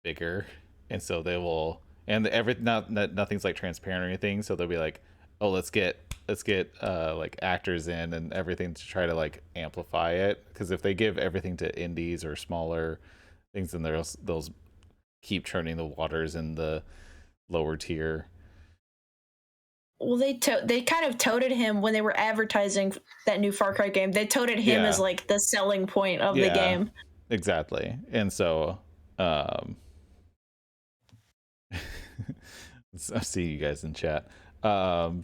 bigger, and so they will, and nothing's like transparent or anything, so they'll be like, oh, let's get like actors in and everything to try to like amplify it, because if they give everything to indies or smaller things, then they'll keep churning the waters in the lower tier. Well, they kind of touted him when they were advertising that new Far Cry game. They touted him as like the selling point of the game. Exactly. And so I see you guys in chat.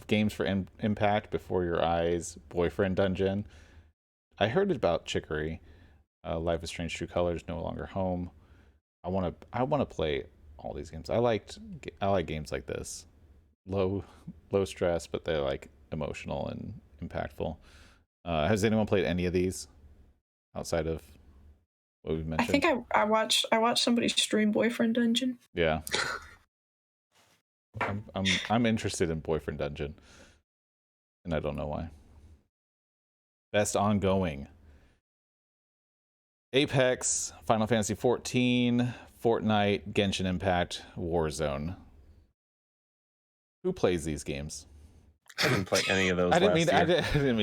Games for Impact, Before Your Eyes, Boyfriend Dungeon. I heard about Chicory. Life is Strange, True Colors, No Longer Home. I want to play all these games. I like games like this. Low stress, but they're like emotional and impactful. Has anyone played any of these outside of what we've mentioned? I think I watched somebody stream Boyfriend Dungeon. Yeah. I'm interested in Boyfriend Dungeon, and I don't know why. Best ongoing: Apex, Final Fantasy 14, Fortnite, Genshin Impact, Warzone. Who plays these games? I didn't play any of those. I didn't mean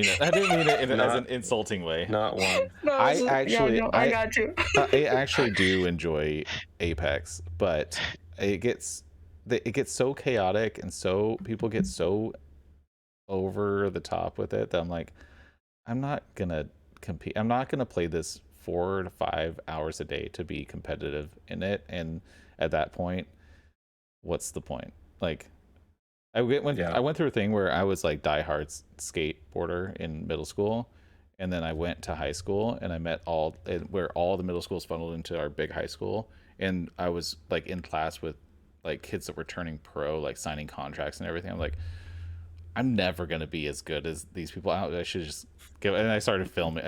it as an insulting way. Not one. No, I got you. I actually do enjoy Apex, but it gets so chaotic, and so people get so over the top with it that I'm like, I'm not gonna compete. I'm not gonna play this 4 to 5 hours a day to be competitive in it. And at that point, what's the point? Like, I went through a thing where I was like diehard skateboarder in middle school, and then I went to high school and I met where all the middle schools funneled into our big high school, and I was like in class with like kids that were turning pro, like signing contracts and everything. I'm like, I'm never gonna be as good as these people. I should just go. And I started filming.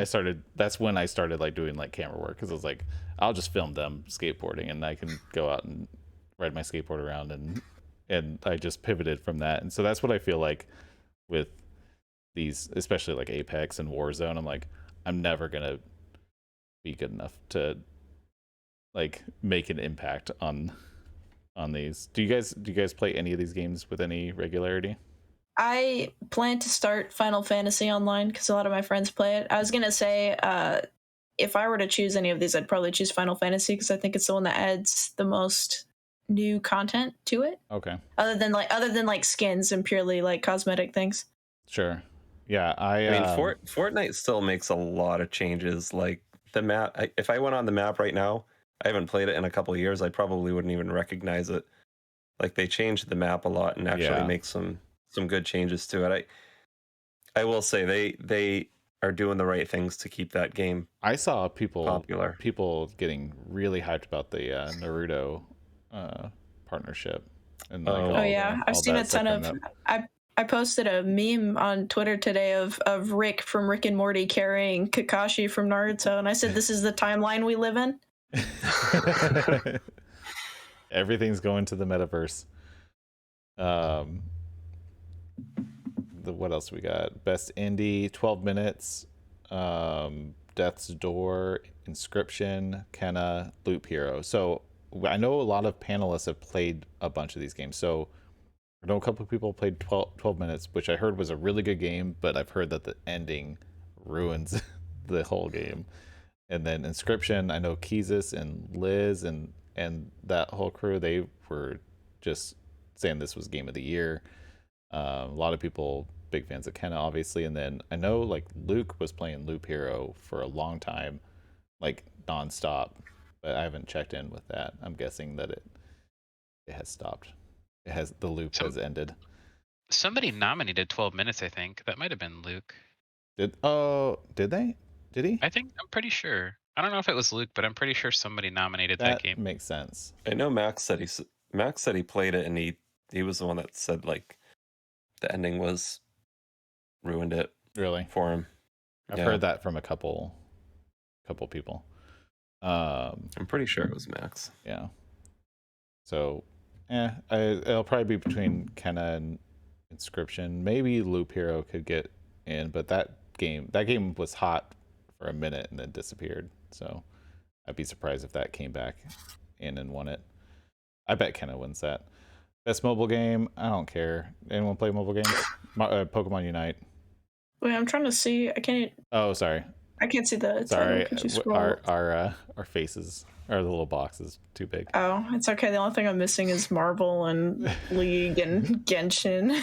That's when I started like doing like camera work, because I was like, I'll just film them skateboarding, and I can go out and ride my skateboard around, and I just pivoted from that. And so that's what I feel like with these, especially like Apex and Warzone. I'm like, I'm never gonna be good enough to like make an impact on these. Do you guys play any of these games with any regularity? I plan to start Final Fantasy online because a lot of my friends play it. I was gonna say, if I were to choose any of these, I'd probably choose Final Fantasy because I think it's the one that adds the most new content to it. Okay. Other than like skins and purely like cosmetic things. Sure. Yeah, I mean, Fortnite still makes a lot of changes. Like the map, if I went on the map right now, I haven't played it in a couple of years, I probably wouldn't even recognize it. Like they changed the map a lot and actually make some good changes to it. I will say they are doing the right things to keep that game. I saw popular. People getting really hyped about the Naruto partnership. And like I've seen a ton of. I posted a meme on Twitter today of Rick from Rick and Morty carrying Kakashi from Naruto, and I said, "This is the timeline we live in." Everything's going to the metaverse. What else we got? Best indie, 12 Minutes, Death's Door, Inscription, Kenna, Loop Hero. So I know a lot of panelists have played a bunch of these games. So I know a couple of people played 12 Minutes, which I heard was a really good game, but I've heard that the ending ruins the whole game. And then Inscription, I know Keezus and Liz and that whole crew, they were just saying this was game of the year. A lot of people big fans of Kenna, obviously. And then I know like Luke was playing Loop Hero for a long time, like nonstop, but I haven't checked in with that. I'm guessing that it has stopped. The loop has ended. Somebody nominated 12 Minutes, I think. That might have been Luke. Did they? Did he? I'm pretty sure. I don't know if it was Luke, but I'm pretty sure somebody nominated that game. Makes sense. I know Max said he played it, and he was the one that said like the ending ruined it. Really? For him. I've heard that from a couple people. I'm pretty sure it was max. Yeah. So, it'll probably be between Kenna and Inscription. Maybe Loop Hero could get in, but that game was hot for a minute and then disappeared. So, I'd be surprised if that came back in and won it. I bet Kenna wins that. Best mobile game? I don't care. Anyone play mobile games? Pokemon Unite. Wait, I'm trying to see. I can't. Oh, sorry. I can't see the Sorry. title. Could you scroll? Our faces are the little boxes too big. Oh, it's okay. The only thing I'm missing is Marvel and League and Genshin.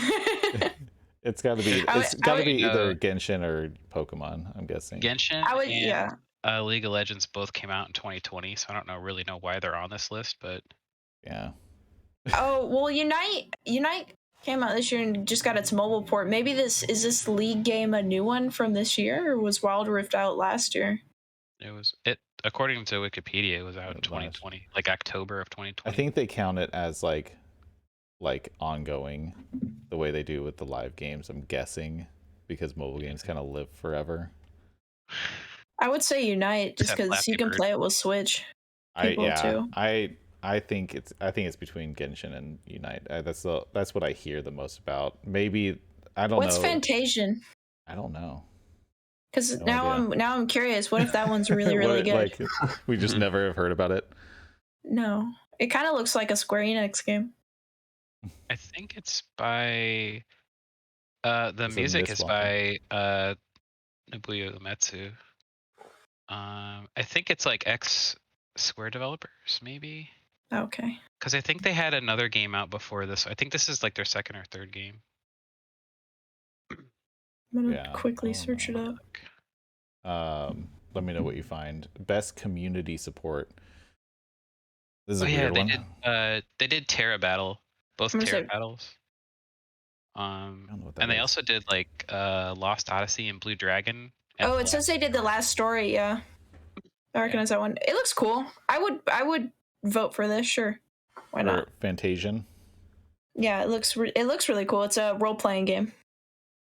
It's got to be. It's got to be either Genshin or Pokemon. I'm guessing. Genshin yeah. League of Legends both came out in 2020, so I don't really know why they're on this list, but yeah. Oh well, Unite came out this year and just got its mobile port. Maybe this League game a new one from this year, or was Wild Rift out last year? It according to Wikipedia, it was out in 2020, like October of 2020. I think they count it as like ongoing, the way they do with the live games. I'm guessing because mobile games kind of live forever. I would say Unite just because you can play it with Switch. Too. I think it's between Genshin and Unite. That's what I hear the most about. Maybe I don't know. What's Fantasian? I don't know. Because now I'm curious. What if that one's really really good? Like we just never have heard about it. No, it kind of looks like a Square Enix game. I think it's by the music is by Nobuyo Uematsu. I think it's like ex Square developers, maybe. Okay. Because I think they had another game out before this. I think this is like their second or third game. I'm gonna quickly search it up. Let me know what you find. Best community support. This is a weird one. They did Terra Battle, both Terra Battles. And they also did like Lost Odyssey and Blue Dragon. Oh, it says they did the last story. Yeah, I recognize that one. It looks cool. I would vote for this. Sure, why not? Fantasian. Yeah, it looks really cool. It's a role playing game.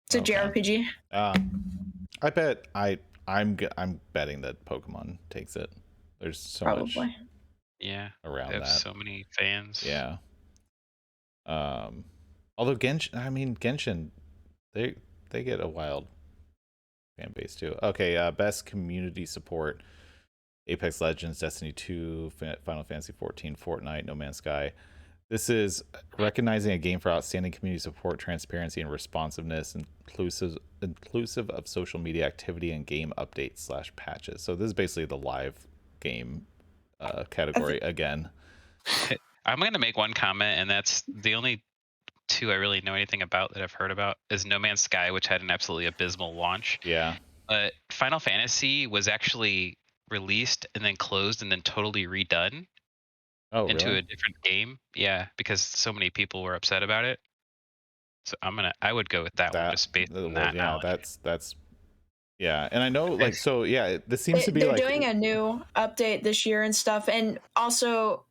It's a JRPG. I bet I'm betting that Pokemon takes it. There's so much. Around they have that. So many fans. Yeah. Although Genshin, they get a wild fan base too. Okay, best community support: Apex Legends, Destiny 2, Final Fantasy 14, Fortnite, No Man's Sky. This is recognizing a game for outstanding community support, transparency, and responsiveness, inclusive of social media activity and game updates / patches. So this is basically the live game category again. I'm going to make one comment, and that's the only two I really know anything about that I've heard about is No Man's Sky, which had an absolutely abysmal launch. Yeah. But Final Fantasy was actually released and then closed and then totally redone into really? a different game. Yeah, because so many people were upset about it. So I would go with that one just based on that. Yeah, that's yeah, and I know this seems to be they're doing a new update this year and stuff, and also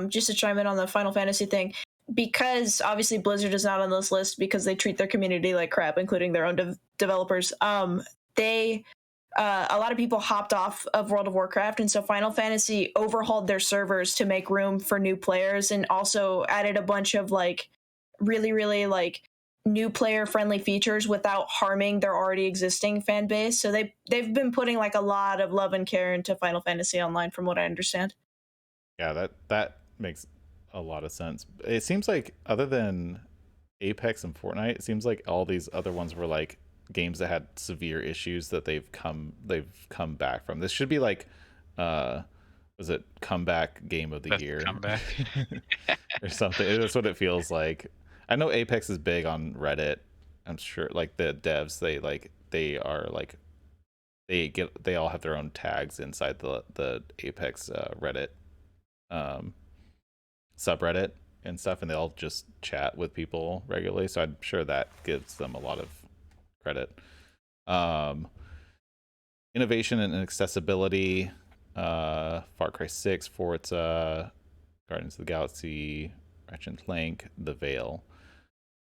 just to chime in on the Final Fantasy thing, because obviously Blizzard is not on this list because they treat their community like crap, including their own developers. A lot of people hopped off of World of Warcraft, and so Final Fantasy overhauled their servers to make room for new players, and also added a bunch of like really really like new player friendly features without harming their already existing fan base. So they've been putting like a lot of love and care into Final Fantasy Online, from what I understand. Yeah, that makes a lot of sense. It seems like other than Apex and Fortnite, it seems like all these other ones were like games that had severe issues that they've come back from. This should be like was it comeback game of the year comeback or something. That's what it feels like. I know Apex is big on Reddit. I'm sure like the devs they all have their own tags inside the Apex Reddit subreddit and stuff, and they all just chat with people regularly, so I'm sure that gives them a lot of credit. Innovation and accessibility: Far Cry 6, Forza, Guardians of the Galaxy, Ratchet and Clank, The Veil.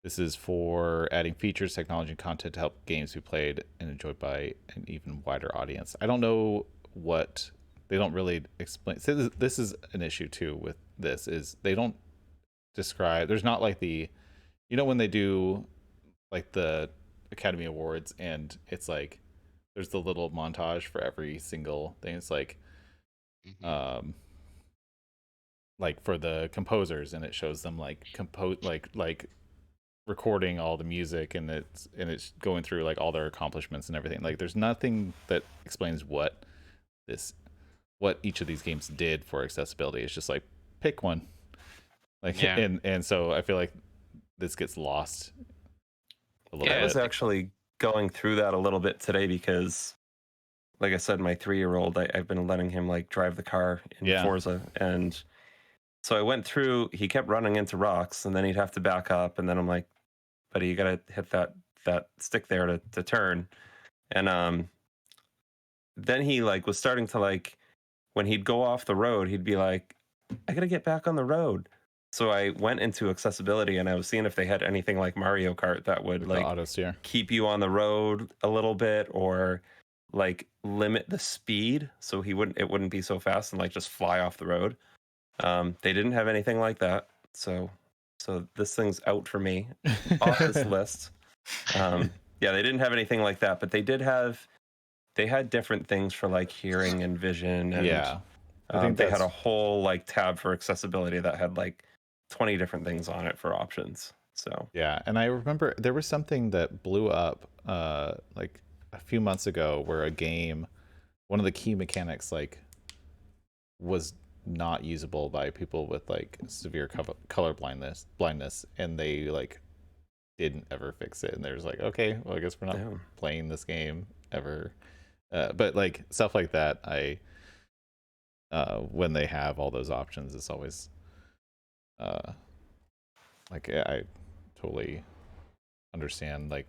This is for adding features, technology, and content to help games be played and enjoyed by an even wider audience. I don't know what they don't really explain. So this is an issue too with this, is they don't describe. There's not like the, when they do like the Academy Awards, and it's like there's the little montage for every single thing. It's like like for the composers, and it shows them like like recording all the music, and it's going through like all their accomplishments and everything. Like there's nothing that explains what each of these games did for accessibility. It's just like pick one. Like and so I feel like this gets lost a little bit. I was actually going through that a little bit today because, like I said, my 3-year-old, I've been letting him like drive the car in Forza, and so I went through. He kept running into rocks, and then he'd have to back up, and then I'm like, "Buddy, you gotta hit that stick there to turn." And then he like was starting to like, when he'd go off the road, he'd be like, "I gotta get back on the road." So I went into accessibility, and I was seeing if they had anything like Mario Kart that would like auto steer, keep you on the road a little bit, or like limit the speed so it wouldn't be so fast and like just fly off the road. They didn't have anything like that, so this thing's out for me off this list. They didn't have anything like that, but they had different things for like hearing and vision, and I think they had a whole like tab for accessibility that had like 20 different things on it for options. So and I remember there was something that blew up like a few months ago where a game, one of the key mechanics like was not usable by people with like severe color blindness, and they like didn't ever fix it, and there's like, okay, well, I guess we're not playing this game ever. But like stuff like that, when they have all those options, it's always like I totally understand like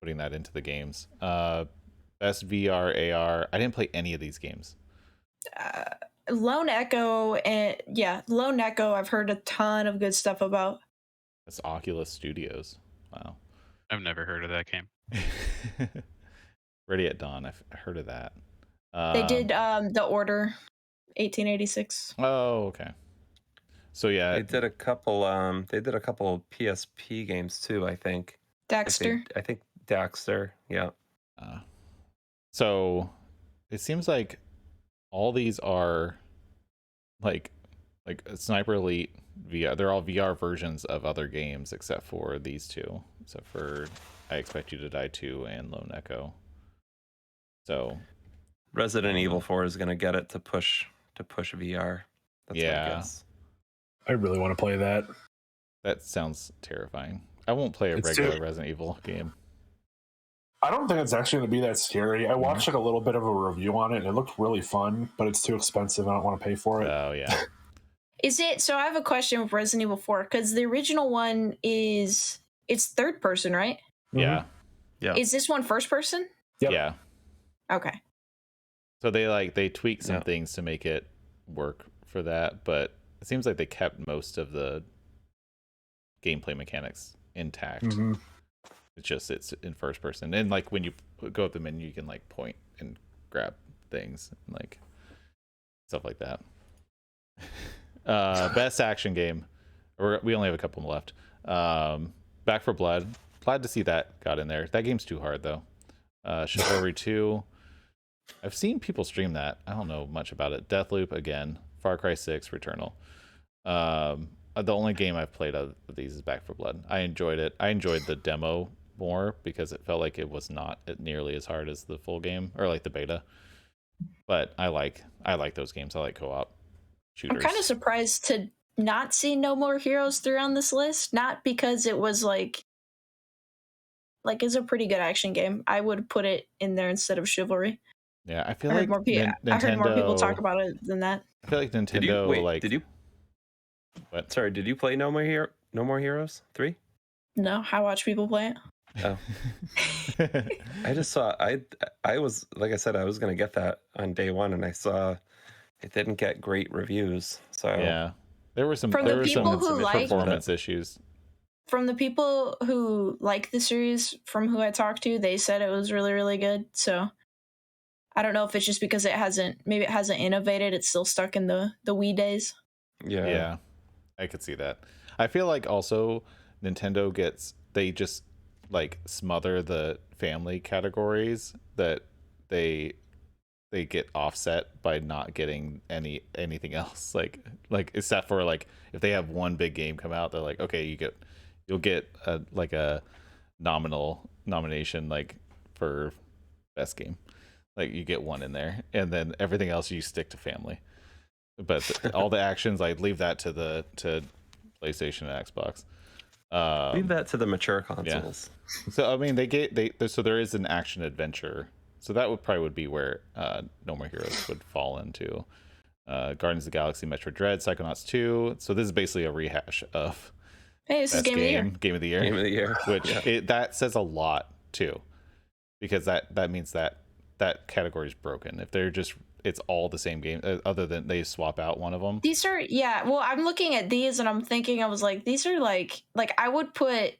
putting that into the games. Best VR AR, I didn't play any of these games. Lone Echo, Lone Echo I've heard a ton of good stuff about. That's Oculus Studios. Wow. I've never heard of that game. Ready at Dawn, I've heard of that. They did The Order 1886. Oh, okay. So yeah, they did a couple PSP games too, I think. Daxter. I think Daxter, yeah. So it seems like all these are like Sniper Elite VR. They're all VR versions of other games except for these two. Except for I Expect You to Die 2 and Lone Echo. So Resident Evil 4 is going to get it to push VR. That's my guess. I really want to play that. That sounds terrifying. I won't play a regular Resident Evil game. I don't think it's actually going to be that scary. I watched like a little bit of a review on it, and it looked really fun, but it's too expensive. I don't want to pay for it. Oh, yeah. Is it? So I have a question with Resident Evil 4, because the original one it's third person, right? Yeah. Yeah. Is this one first person? Yep. Yeah. Okay. So they tweak some things to make it work for that, but it seems like they kept most of the gameplay mechanics intact. Mm-hmm. It's in first person, and like when you go up the menu, you can like point and grab things and like stuff like that. Best action game, we only have a couple left. Back 4 Blood, glad to see that got in there. That game's too hard though. Chivalry 2, I've seen people stream that. I don't know much about it. Deathloop again. Far Cry 6 Returnal. The only game I've played of these is Back 4 Blood. I enjoyed it. I enjoyed the demo more because it felt like it was not nearly as hard as the full game, or like the beta. But I like those games. I like co-op shooters. I'm kind of surprised to not see No More Heroes 3 on this list. Not because it was like it's a pretty good action game. I would put it in there instead of Chivalry. Yeah, I feel I like I heard more people talk about it than that. I feel like Nintendo did you What? Sorry, did you play No More Heroes 3? No, I watch people play it. Oh. I just saw I was, like I said, I was gonna get that on day one, and I saw it didn't get great reviews. So yeah, there were some performance issues. From the people who like the series, from who I talked to, they said it was really, really good. So I don't know if it's just because it hasn't innovated. It's still stuck in the Wii days. Yeah, I could see that. I feel like also Nintendo they just like smother the family categories that they get offset by not getting anything else, like except for like if they have one big game come out, they're like, okay, you'll get a nominal nomination like for best game, like you get one in there, and then everything else you stick to family. But all the actions, I leave that to PlayStation and Xbox. Leave that to the mature consoles. Yeah. So I mean, so there is an action adventure. So that would be where No More Heroes would fall into. Guardians of the Galaxy, Metroid Dread, Psychonauts 2. So this is basically a rehash of this is game of the year. Game of the Year. Which that says a lot too, because that means that category is broken. If it's all the same game, other than they swap out one of them. These are well, I'm looking at these and I'm thinking, I was like, these are like I would put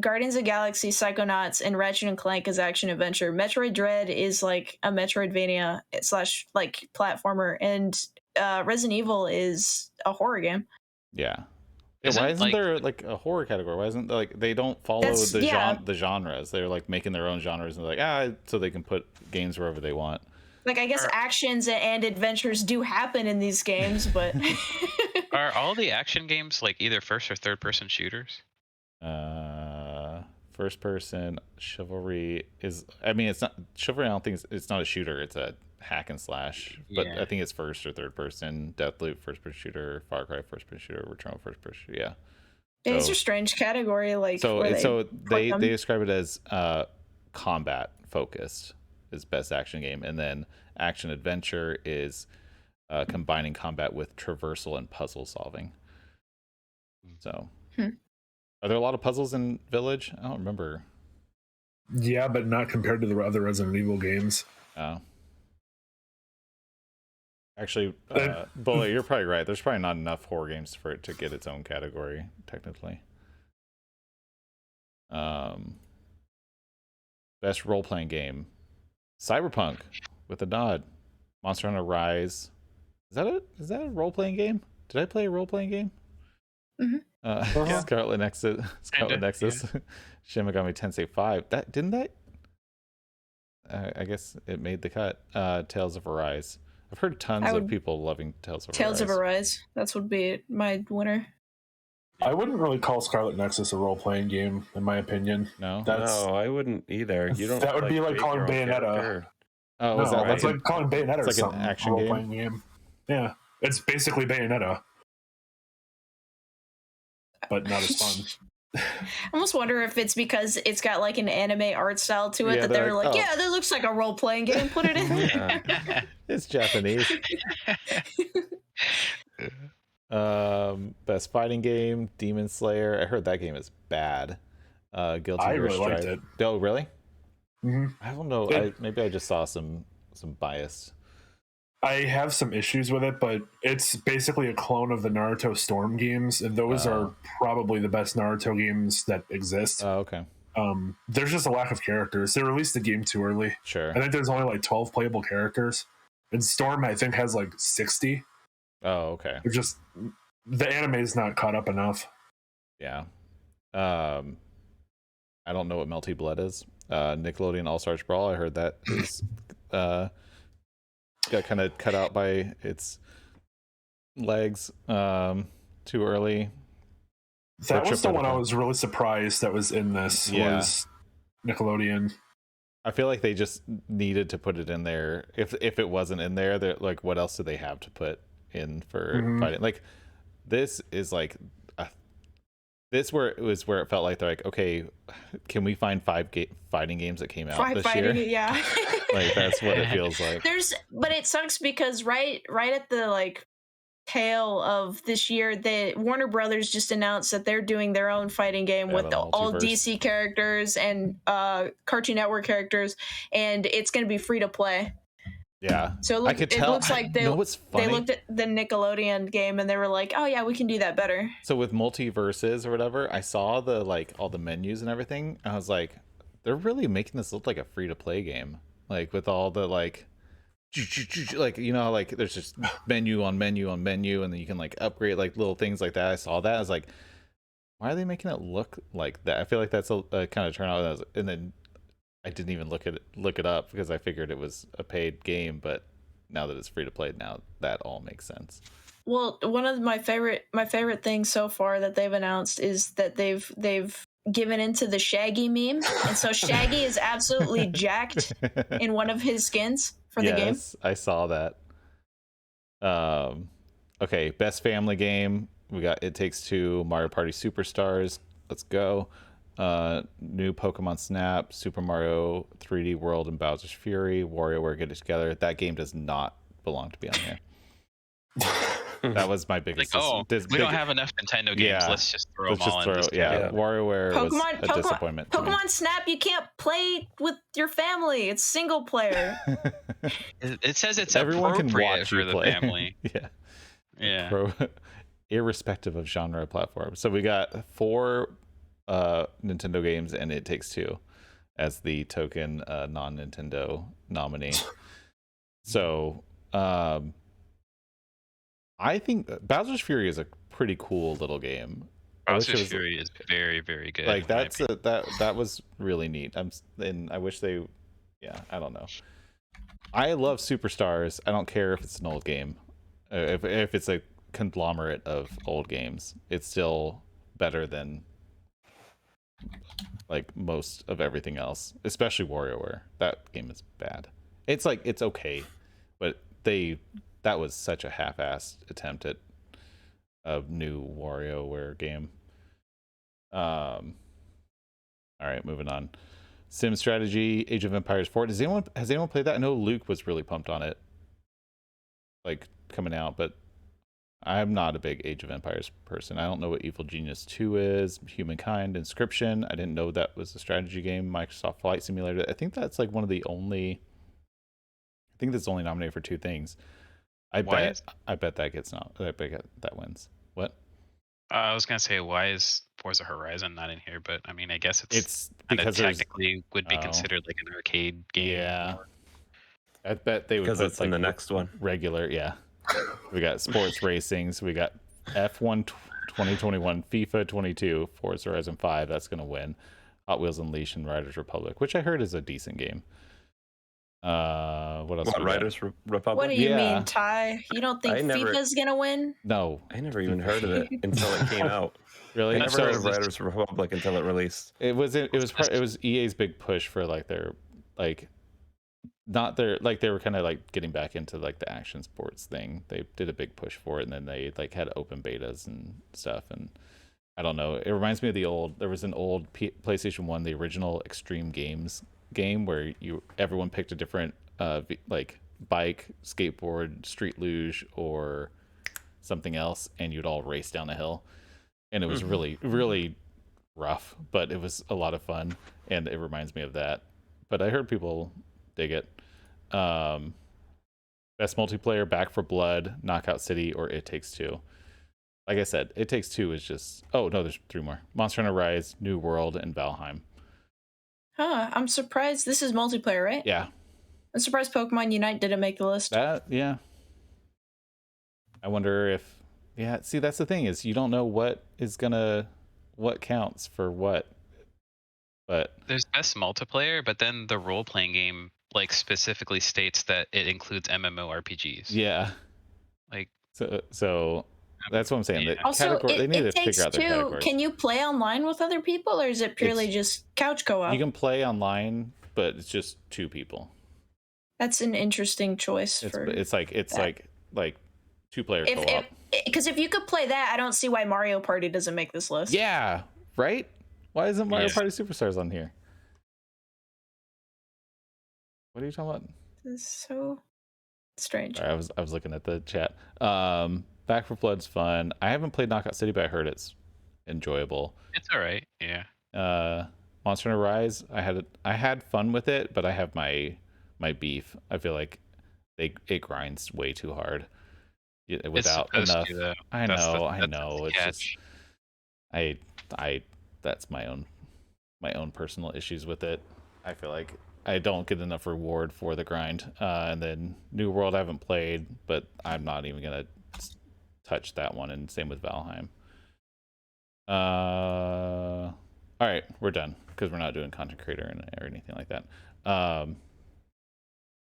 Guardians of the Galaxy, Psychonauts, and Ratchet and Clank as action adventure. Metroid Dread is like a Metroidvania / like platformer, and Resident Evil is a horror game. Yeah. Why isn't there like a horror category? Why isn't like they don't follow the genres? They're like making their own genres and they're like so they can put games wherever they want. Like, I guess actions and adventures do happen in these games, but are all the action games like either first or third person shooters? First person. Chivalry is, I mean, it's not Chivalry. I don't think it's not a shooter. It's a hack and slash, but I think it's first or third person. Deathloop first person shooter. Far Cry first person shooter. Returnal first person shooter. Yeah. These are strange category. Like, so they describe it as combat focused is best action game, and then action adventure is combining combat with traversal and puzzle solving. So are there a lot of puzzles in Village? I don't remember. Yeah, but not compared to the other Resident Evil games. Oh, actually, Bullet, you're probably right. There's probably not enough horror games for it to get its own category technically. Best role-playing game, Cyberpunk with a nod. Monster Hunter Rise. Is that a role-playing game? Did I play a role-playing game? Mm-hmm. Scarlet Nexus. Shin Megami Tensei 5. I guess it made the cut. Tales of Arise. I've heard tons of people loving Tales of Arise. Tales of Arise. That would be my winner. I wouldn't really call Scarlet Nexus a role-playing game, in my opinion. No, I wouldn't either. You don't. That would be like calling Bayonetta. Oh, no, is that that's like calling Bayonetta like something. An action role-playing game? Yeah, it's basically Bayonetta, but not as fun. I almost wonder if it's because it's got like an anime art style to it that they were like, that looks like a role-playing game. Put it in there. It's Japanese. Best fighting game, Demon Slayer. I heard that game is bad. Guilty Gear really Strive. liked it. Oh, really? Mm-hmm. I don't know. Maybe I just saw some bias. I have some issues with it, but it's basically a clone of the Naruto Storm games, and those are probably the best Naruto games that exist. Oh, okay. There's just a lack of characters. They released the game too early. Sure. I think there's only like 12 playable characters, and Storm I think has like 60. Oh, okay. They're just the anime is not caught up enough. Yeah. I don't know what Melty Blood is. Nickelodeon All Stars Brawl. I heard that is got kind of cut out by its legs too early. That was the one I was really surprised that was in this. Yeah. Was Nickelodeon. I feel like they just needed to put it in there. If it wasn't in there, they're like, what else do they have to put in for fighting? Like, this is like this where it felt like they're like, okay, can we find 5 fighting games that came out this year? Yeah. Like, that's what it feels like. But it sucks because right at the like tail of this year, the Warner Brothers just announced that they're doing their own fighting game with all DC characters and Cartoon Network characters, and it's going to be free to play. Yeah. So it looks like they looked at the Nickelodeon game and they were like, oh yeah, we can do that better. So with multiverses or whatever, I saw the like all the menus and everything. I was like, they're really making this look like a free to play game. Like with all the like like, you know, like there's just menu on menu on menu, and then you can like upgrade like little things like that. I saw that. I was like, why are they making it look like that? I feel like that's a kind of turnout. And then I didn't even look it up because I figured it was a paid game. But now that it's free to play, now that all makes sense. Well, one of my favorite things so far that they've announced is that they've given into the Shaggy meme, and so Shaggy is absolutely jacked in one of his skins for the game. Yes, I saw that. Okay, best family game. We got It Takes Two, Mario Party Superstars. Let's go. New Pokemon Snap, Super Mario 3D World, and Bowser's Fury. WarioWare Get It Together. That game does not belong to be on here. That was my biggest. We don't have enough Nintendo games. Yeah, let's just throw them all in. WarioWare was a disappointment. Pokemon Snap, you can't play with your family. It's single player. It says it's everyone can appropriate watch for the play. family. Yeah. Irrespective of genre or platform. So we got 4 Nintendo games, and It Takes Two as the token non-Nintendo nominee. So I think Bowser's Fury is a pretty cool little game. Bowser's Fury is very, very good. Like that was really neat. And I wish they, I don't know. I love Superstars. I don't care if it's an old game. If it's a conglomerate of old games, it's still better than like most of everything else, especially WarioWare. That game is bad. It's like it's okay, but that was such a half-assed attempt at a new WarioWare game. All right, moving on. Sim Strategy, Age of Empires 4. Has anyone played that? I know Luke was really pumped on it, like coming out, but I'm not a big Age of Empires person. I don't know what Evil Genius 2 is. Humankind, Inscription. I didn't know that was a strategy game. Microsoft Flight Simulator. I think that's like one of the only. I think that's only nominated for 2 things. I bet that wins. What? I was gonna say, why is Forza Horizon not in here? But I mean, I guess it's because technically would be considered like an arcade game. Yeah. I bet they would because it's like in the next one. Regular, yeah. We got sports racing. So we got F1 2021, FIFA 22, Forza Horizon 5. That's gonna win. Hot Wheels Unleashed and Riders Republic, which I heard is a decent game. What else? What, Riders Republic? What do you mean, Ty? You don't think FIFA's gonna win? No, I never even heard of it until it came out. Really? I never heard of Riders Republic until it released. It was EA's big push for like their like not their like they were kind of like getting back into like the action sports thing. They did a big push for it, and then they like had open betas and stuff. And I don't know. It reminds me of there was an old PlayStation 1, the original Extreme Games game where everyone picked a different like bike, skateboard, street luge, or something else, and you'd all race down a hill. And it was really, really rough, but it was a lot of fun, and it reminds me of that. But I heard people dig it. Best multiplayer: Back 4 Blood, Knockout City, or It Takes Two. Like I said, It Takes Two is just... Oh, no, there's 3 more. Monster Hunter Rise, New World, and Valheim. Huh, I'm surprised. This is multiplayer, right? Yeah. I'm surprised Pokemon Unite didn't make the list. Yeah. I wonder if... Yeah, see, that's the thing, is you don't know what counts for what. But there's best multiplayer, but then the role-playing game like specifically states that it includes MMORPGs. Yeah. Like so that's what I'm saying. Yeah. Also, they need to figure out their categories. Can you play online with other people, or is it purely just couch co-op? You can play online, but it's just 2 people. That's an interesting choice. It's like 2-player co-op. Because if you could play that, I don't see why Mario Party doesn't make this list. Yeah, right? Why isn't Mario Party Superstars on here? What are you talking about? This is so strange. Sorry, I was looking at the chat. Back 4 Blood's fun. I haven't played Knockout City, but I heard it's enjoyable. It's all right. Yeah. Monster Hunter Rise, I had fun with it, but I have my beef. I feel like it grinds way too hard without enough. I know. It's just I that's my own personal issues with it. I feel like I don't get enough reward for the grind. And then New World I haven't played, but I'm not even gonna touch that one. And same with Valheim. All right, we're done because we're not doing content creator or anything like that.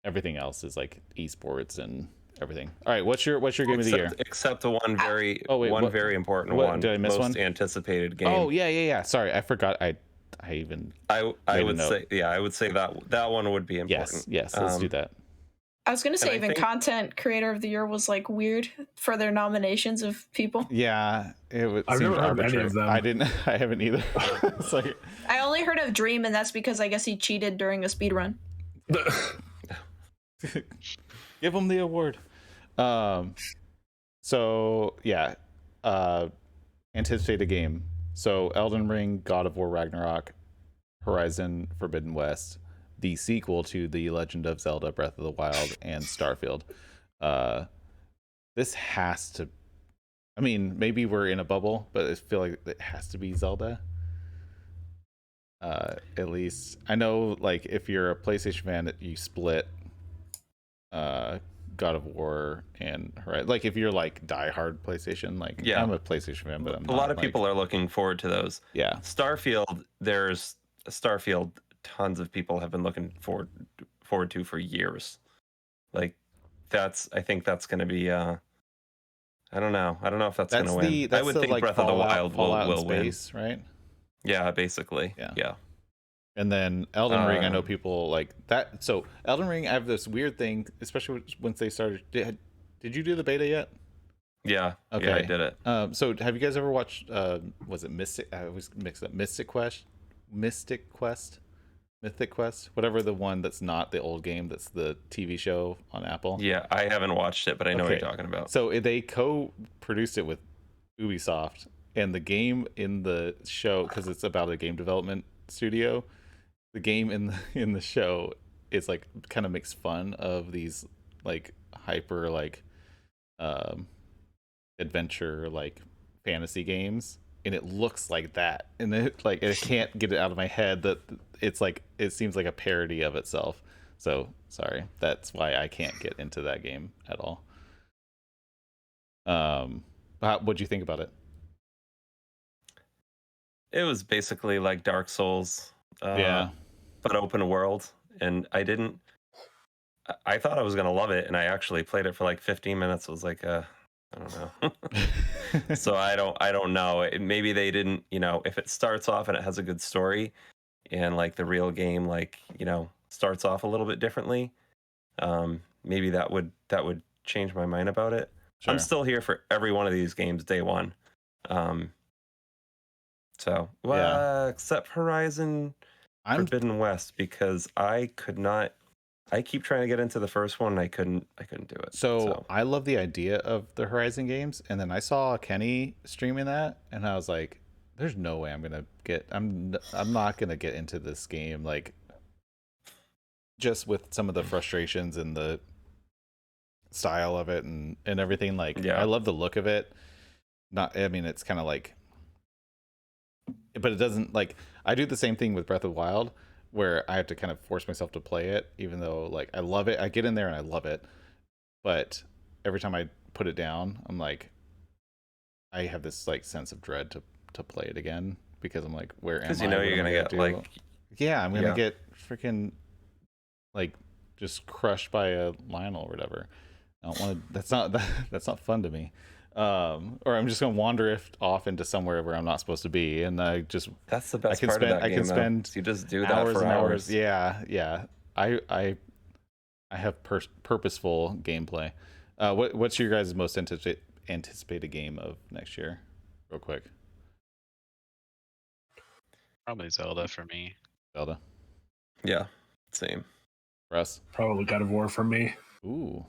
Everything else is like esports and everything. All right, what's your game of the year? Except the one very very important what, one. Did I miss most one? Anticipated game. Oh yeah. Sorry, I forgot. I would say that one would be important. Yes. Let's do that. I was gonna say even content creator of the year was like weird for their nominations of people. Yeah, I've never heard any of them. I haven't either. It's like I only heard of Dream, and that's because I guess he cheated during a speed run. Give him the award. So yeah, anticipated game. So Elden Ring, God of War Ragnarok, Horizon Forbidden West, the sequel to The Legend of Zelda Breath of the Wild, and Starfield. This has to, I mean, maybe we're in a bubble, but I feel like it has to be Zelda. At least I know, like, if you're a PlayStation fan, you split God of War and Horizon. Like, if you're like diehard PlayStation, like, yeah, I'm a PlayStation fan, but a lot of people are looking forward to those. Yeah, Starfield. There's Starfield. Tons of people have been looking forward to for years. Like, I think that's going to be. I don't know if that's going to win. I would think like Breath of the Wild will space, win, right? Yeah, basically. Yeah. And then Elden Ring, I know people like that. So Elden Ring, I have this weird thing, especially once they started. Did you do the beta yet? Yeah. Okay. Yeah, I did it. So have you guys ever watched? Was it Mystic? I always mix up Mythic Quest, whatever, the one that's not the old game, that's the TV show on Apple. Yeah, I haven't watched it, but I know what you're talking about. So they co-produced it with Ubisoft, and the game in the show, because it's about a game development studio, the game in the show is like kind of makes fun of these like hyper like adventure like fantasy games, and it looks like that, and it like I can't get it out of my head that it's like it seems like a parody of itself. So sorry, that's why I can't get into that game at all. What'd you think about it? It was basically like Dark Souls, but open world, and I thought I was gonna love it, and I actually played it for like 15 minutes. It was like, I don't know. So I don't know. Maybe they didn't, if it starts off and it has a good story, and like the real game, like, starts off a little bit differently, maybe that would change my mind about it. Sure. I'm still here for every one of these games day one. Except Horizon Forbidden West, because I keep trying to get into the first one, and I couldn't do it. So I love the idea of the Horizon games, and then I saw Kenny streaming that, and I was like, there's no way I'm not gonna get into this game, like, just with some of the frustrations and the style of it and everything. Like, I love the look of it. It's kind of like, but it doesn't, like, I do the same thing with Breath of the Wild, where I have to kind of force myself to play it, even though, like, I love it. I get in there and I love it, but every time I put it down, I'm like, I have this like sense of dread to play it again, because I'm like, where am I? Because you're gonna get I'm gonna get freaking like just crushed by a Lionel or whatever. I don't want to. That's not fun to me. Or I'm just gonna wander off into somewhere where I'm not supposed to be, and that's the best part of that game. I can spend you just do that for hours. Yeah. I have purposeful gameplay. What's your guys' most anticipated game of next year, real quick? Probably Zelda for me. Zelda. Yeah, same. Russ? Probably God of War for me. Ooh.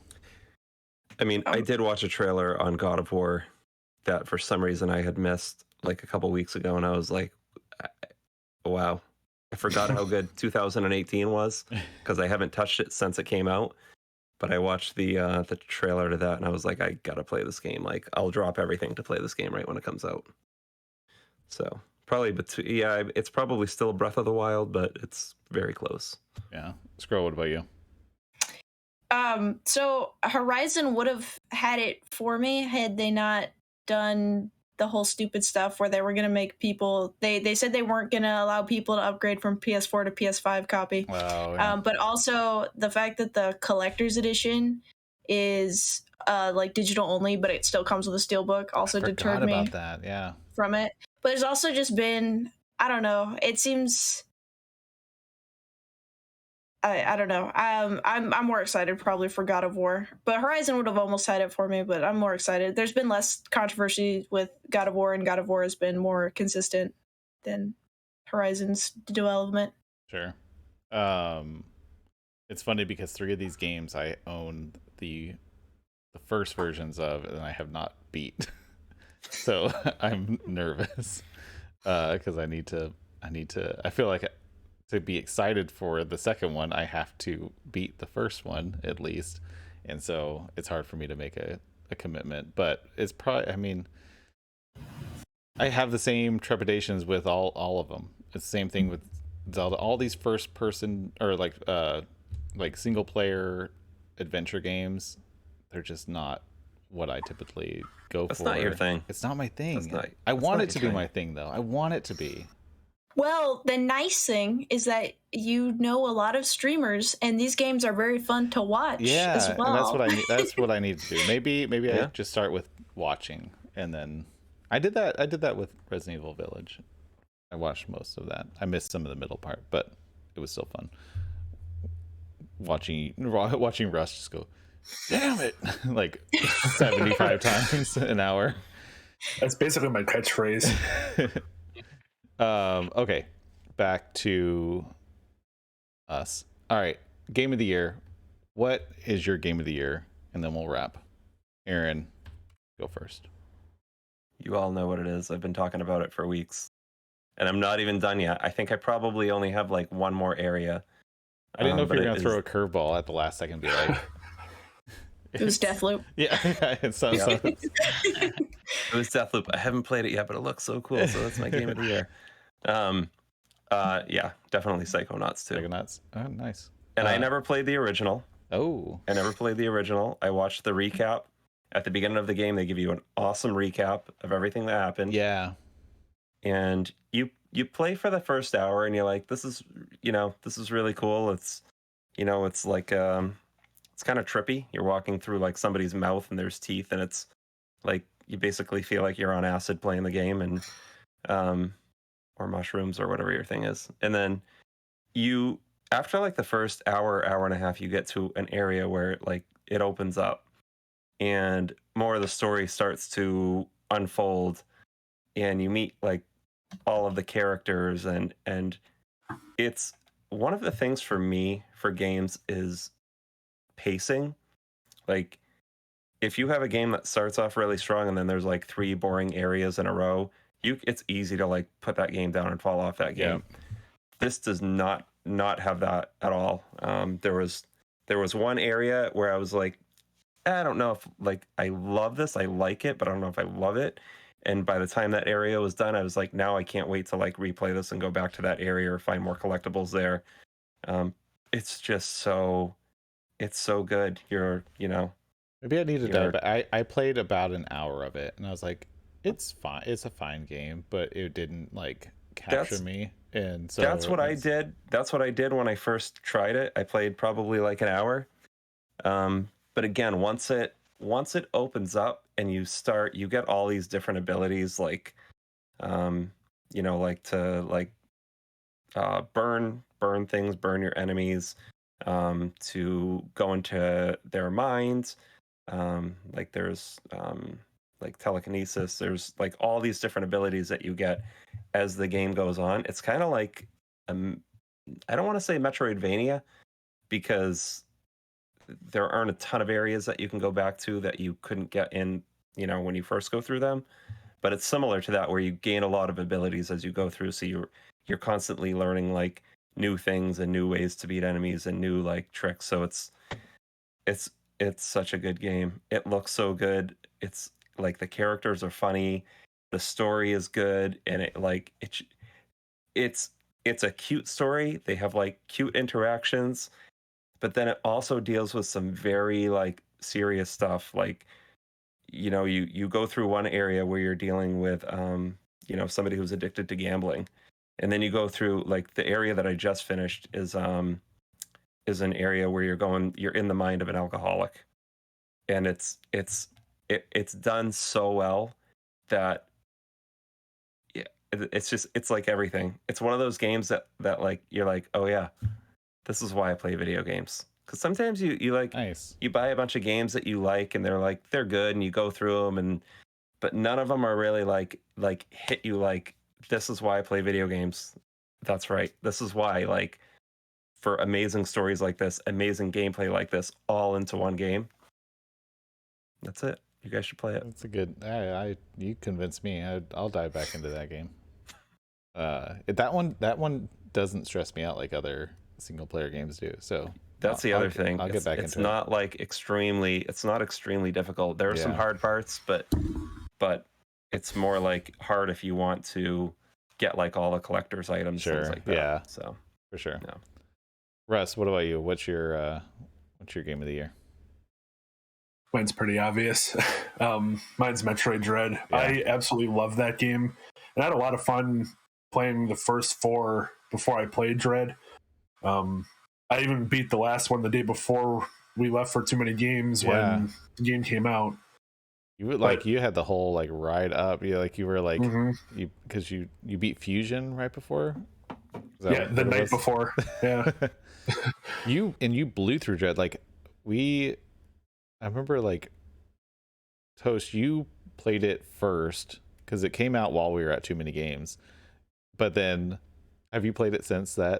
I mean, I did watch a trailer on God of War that for some reason I had missed like a couple weeks ago, and I was like, wow. I forgot how good 2018 was, because I haven't touched it since it came out. But I watched the trailer to that, and I was like, I gotta play this game. Like, I'll drop everything to play this game right when it comes out. So, Probably, but yeah, it's probably still Breath of the Wild, but it's very close. Yeah. Scroll, what about you? So Horizon would have had it for me had they not done the whole stupid stuff where they were gonna make people they said they weren't gonna allow people to upgrade from PS4 to PS5 copy. Oh, yeah. But also the fact that the collector's edition is like digital only, but it still comes with a steelbook also deterred me about that. Yeah. from it. But there's also just been, I don't know, it seems I don't know. I'm more excited probably for God of War, but Horizon would have almost had it for me. But I'm more excited. There's been less controversy with God of War, and God of War has been more consistent than Horizon's development. Sure. It's funny because 3 of these games I own the first versions of, and I have not beat. So I'm nervous because I need to. I feel like to be excited for the second one, I have to beat the first one at least, and so it's hard for me to make a commitment. But it's probably, I mean, I have the same trepidations with all of them. It's the same thing with Zelda. All these first person or like single player adventure games, they're just not what I typically go That's for. not your thing. It's not my thing. That's I want not it to your be thing. my thing though. I want it to be. Well, the nice thing is that you know a lot of streamers, and these games are very fun to watch. Yeah, as well. and that's what I need. That's what I need to do. Maybe Yeah. I just start with watching, and then I did that with Resident Evil Village. I watched most of that. I missed some of the middle part, but it was still fun. Watching Russ just go, damn it, like 75 times an hour. That's basically my catchphrase. Okay, back to us. All right, game of the year. What is your game of the year? And then we'll wrap. Aaron, go first. You all know what it is. I've been talking about it for weeks, and I'm not even done yet. I think I probably only have like one more area. I didn't know if you were going to but throw a curveball at the last second and be like... It was Deathloop. Yeah, it sounds It was Deathloop. I haven't played it yet, but it looks so cool. So that's my game of the year. Yeah, definitely Psychonauts too. Psychonauts. Oh, nice. And I never played the original. Oh. I never played the original. I watched the recap at the beginning of the game. They give you an awesome recap of everything that happened. Yeah. And you play for the first hour, and you're like, this is really cool. It's, it's like it's kind of trippy. You're walking through like somebody's mouth, and there's teeth, and it's like you basically feel like you're on acid playing the game, and or mushrooms or whatever your thing is. And then after like the first hour and a half, you get to an area where like it opens up and more of the story starts to unfold, and you meet like all of the characters, and it's one of the things for me for games is pacing. Like if you have a game that starts off really strong and then there's like 3 boring areas in a row, it's easy to like put that game down and fall off that game. Yeah. This does not have that at all. There was one area where I was like, I don't know if like I love this, I like it, but I don't know if I love it. And by the time that area was done, I was like, now I can't wait to like replay this and go back to that area or find more collectibles there. It's just so good. Maybe I need to dive back. I played about an hour of it, and I was like, it's fine. It's a fine game, but it didn't like capture me. And so that's what I did. That's what I did when I first tried it. I played probably like an hour. But again, once it opens up and you get all these different abilities, like, like to like burn things, burn your enemies, to go into their minds. Like there's like telekinesis. There's like all these different abilities that you get as the game goes on. It's kind of like I don't want to say Metroidvania, because there aren't a ton of areas that you can go back to that you couldn't get in, when you first go through them. But it's similar to that, where you gain a lot of abilities as you go through. So you're constantly learning like new things and new ways to beat enemies and new like tricks. So it's such a good game. It looks so good. It's like the characters are funny. the story is good, and it's it's a cute story. They have like cute interactions, but then it also deals with some very like serious stuff. Like, you go through one area where you're dealing with somebody who's addicted to gambling, and then you go through like the area that I just finished is an area where you're in the mind of an alcoholic, and it's done so well that yeah, it's like everything. It's one of those games that like you're like, oh yeah, this is why I play video games. Because sometimes you like Nice. you buy a bunch of games that you like and they're good and you go through them, but none of them are really like hit you like, this is why I play video games. That's right. This is why, like, for amazing stories like this, amazing gameplay like this, all into one game. That's it. You guys should play it. That's a good. You convinced me. I'll dive back into that game. That one doesn't stress me out like other single player games do. So that's the other thing. I'll get back into it. It's not extremely difficult. There are some hard parts, but it's more like hard if you want to get like all the collector's items, things like that. Yeah. So for sure. Yeah. Russ, what about you? What's your game of the year? Mine's pretty obvious. Mine's Metroid Dread. Yeah. I absolutely love that game, and I had a lot of fun playing the first 4 before I played Dread. I even beat the last one the day before we left for Too Many Games when the game came out. You had the whole like ride up. You were like because you beat Fusion right before. The night before. Yeah. you blew through Dread. Like I remember like Toast, you played it first because it came out while we were at Too Many Games. But then have you played it since then?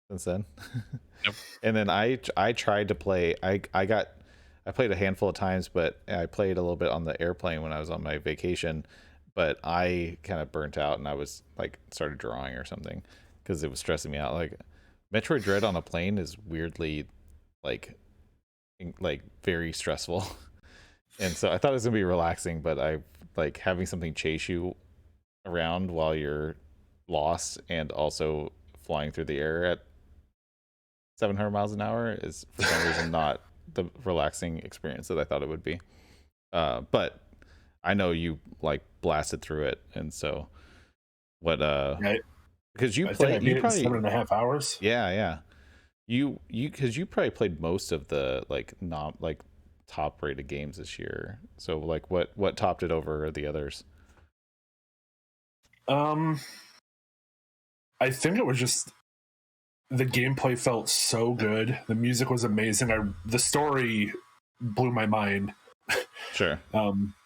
Nope. And then I tried to play. I played a handful of times, but I played a little bit on the airplane when I was on my vacation. But I kind of burnt out, and I was like started drawing or something because it was stressing me out. Like Metroid Dread on a plane is weirdly like very stressful. And so I thought it was gonna be relaxing, but I like having something chase you around while you're lost and also flying through the air at 700 miles an hour is for some reason not the relaxing experience that I thought it would be. But I know you like blasted through it, and so what because you played you probably 7.5 hours. Yeah. You because you probably played most of the like top rated games this year. So like what topped it over the others? I think it was just the gameplay felt so good. The music was amazing. The story blew my mind. Sure.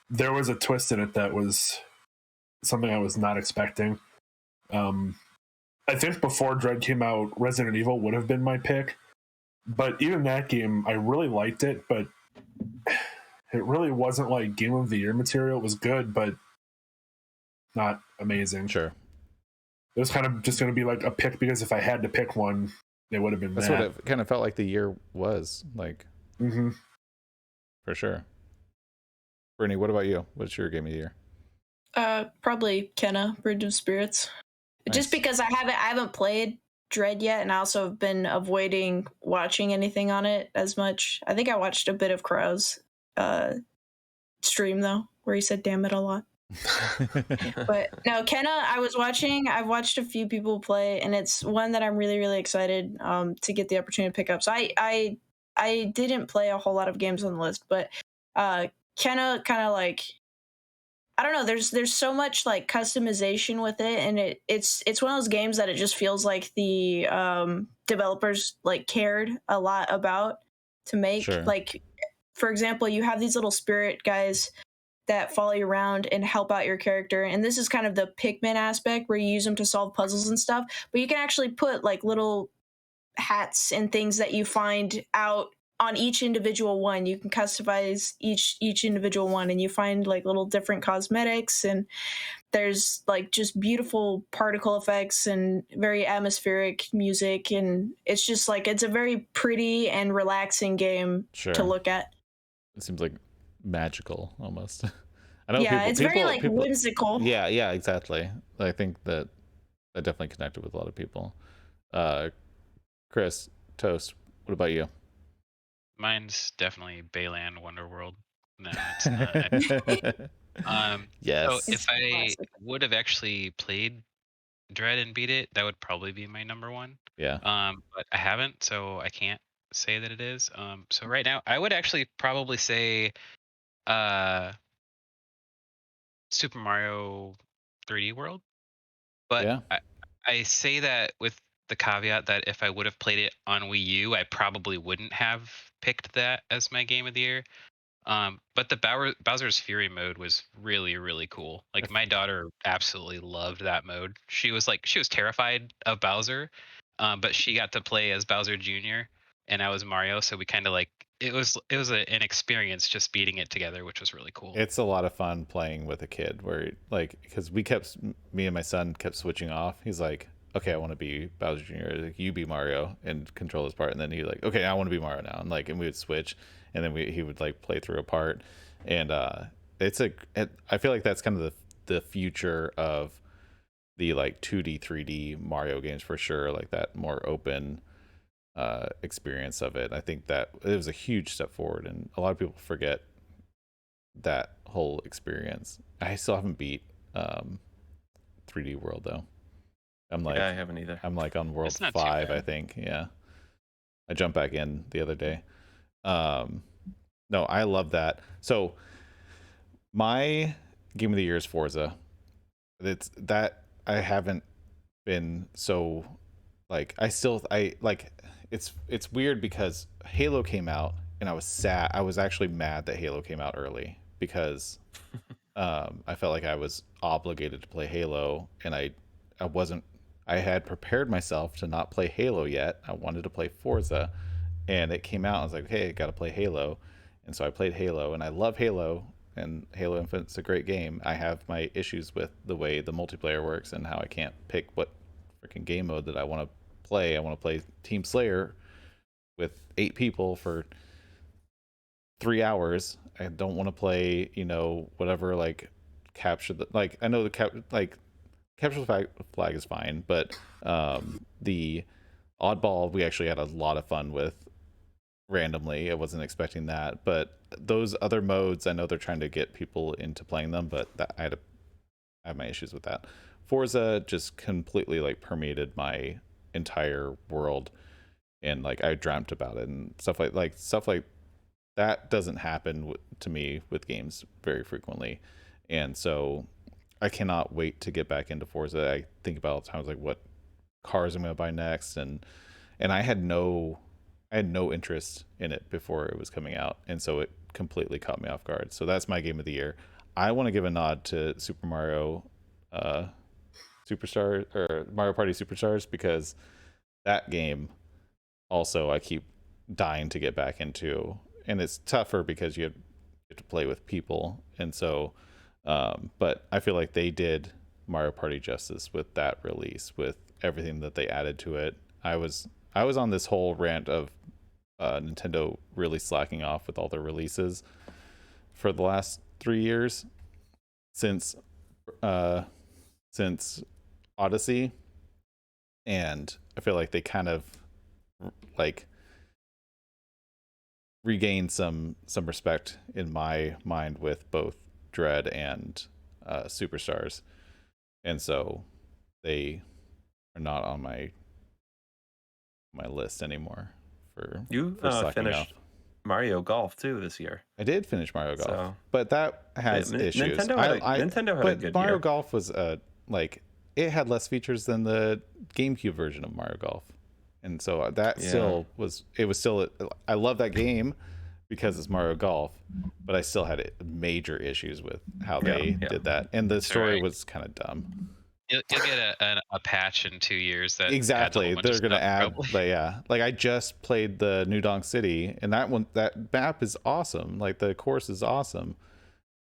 There was a twist in it that was something I was not expecting. I think before Dread came out, Resident Evil would have been my pick. But even that game, I really liked it, but it really wasn't like Game of the Year material. It was good, but not amazing. Sure. It was kind of just going to be like a pick because if I had to pick one, it would have been That's that. what it kind of felt like the year was like. For sure. Brittany, what about you? What's your game of the year? Probably Kenna, Bridge of Spirits. Nice. Just because I haven't played Dread yet, and I also have been avoiding watching anything on it as much. I think I watched a bit of Crow's stream though, where he said "damn it" a lot. But no, Kenna, I've watched a few people play, and it's one that I'm really, really excited to get the opportunity to pick up. So I didn't play a whole lot of games on the list, but Kenna kind of like, I don't know, there's so much like customization with it, and it's one of those games that it just feels like the developers like cared a lot about to make. Sure. Like, for example, you have these little spirit guys that follow you around and help out your character, and this is kind of the Pikmin aspect where you use them to solve puzzles and stuff, but you can actually put like little hats and things that you find out on each individual one. You can customize each individual one, and you find like little different cosmetics, and there's like just beautiful particle effects and very atmospheric music, and it's just like it's a very pretty and relaxing game to look at. It seems like magical almost. I know Yeah, it's very like people. whimsical. Yeah, exactly. I think that definitely connected with a lot of people. Chris, Toast, what about you? Mine's definitely Bayland Wonderworld. No, it's not. So Yes. if It's I classic. would have actually played Dread and beat it, that would probably be my number one. Yeah. But I haven't, so I can't say that it is. So right now, I would actually probably say uh, Super Mario 3D World. But Yeah. I say that with the caveat that if I would have played it on Wii U, I probably wouldn't have picked that as my game of the year. But the Bowser's Fury mode was really, really cool. Like my daughter absolutely loved that mode. She was terrified of Bowser, but she got to play as Bowser Jr. and I was Mario, so we kind of like an experience just beating it together, which was really cool. It's a lot of fun playing with a kid where like because me and my son kept switching off. He's like, okay, I want to be Bowser Jr. Like, you be Mario and control this part, and then he like, okay, I want to be Mario now, and we would switch, and then he would like play through a part, and I feel like that's kind of the future of the like 2D 3D Mario games for sure, like that more open experience of it. I think that it was a huge step forward, and a lot of people forget that whole experience. I still haven't beat 3D World though. Yeah, I haven't either. I'm like on world It's not too 5, bad. I think. Yeah. I jumped back in the other day. No, I love that. So my game of the year is Forza. It's that I haven't been so like I like it's weird because Halo came out and I was sad. I was actually mad that Halo came out early because I felt like I was obligated to play Halo, and I wasn't. I had prepared myself to not play Halo yet. I wanted to play Forza, and it came out. I was like, hey, I got to play Halo, and so I played Halo, and I love Halo, and Halo Infinite's a great game. I have my issues with the way the multiplayer works and how I can't pick what freaking game mode that I want to play. I want to play Team Slayer with 8 people for 3 hours. I don't want to play, whatever like capture the like. I know capture the flag is fine, but the oddball we actually had a lot of fun with randomly. I wasn't expecting that, but those other modes, I know they're trying to get people into playing them, but I have my issues with that. Forza just completely like permeated my entire world, and like I dreamt about it and stuff like that doesn't happen to me with games very frequently, and so I cannot wait to get back into Forza. I think about all the times like what cars I'm going to buy next, and I had no interest in it before it was coming out, and so it completely caught me off guard. So that's my game of the year. I want to give a nod to Super Mario Superstar or Mario Party Superstars, because that game also I keep dying to get back into, and it's tougher because you have to play with people, and so but I feel like they did Mario Party justice with that release, with everything that they added to it. I was on this whole rant of Nintendo really slacking off with all their releases for the last 3 years since Odyssey, and I feel like they kind of like regained some respect in my mind with both Dread and Superstars, and so they are not on my list anymore for You slacking off. finished Mario Golf too this year. I did finish Mario Golf, So but that has issues. Nintendo had a good Mario year. Golf was like it had less features than the GameCube version of Mario Golf, and so that still was. It was still. I love that game because it's Mario Golf, but I still had major issues with how they did that, and the story was kind of dumb. You'll get a patch in 2 years that Exactly, they're gonna add, probably. but yeah, like I just played the New Donk City, and that map is awesome. Like the course is awesome,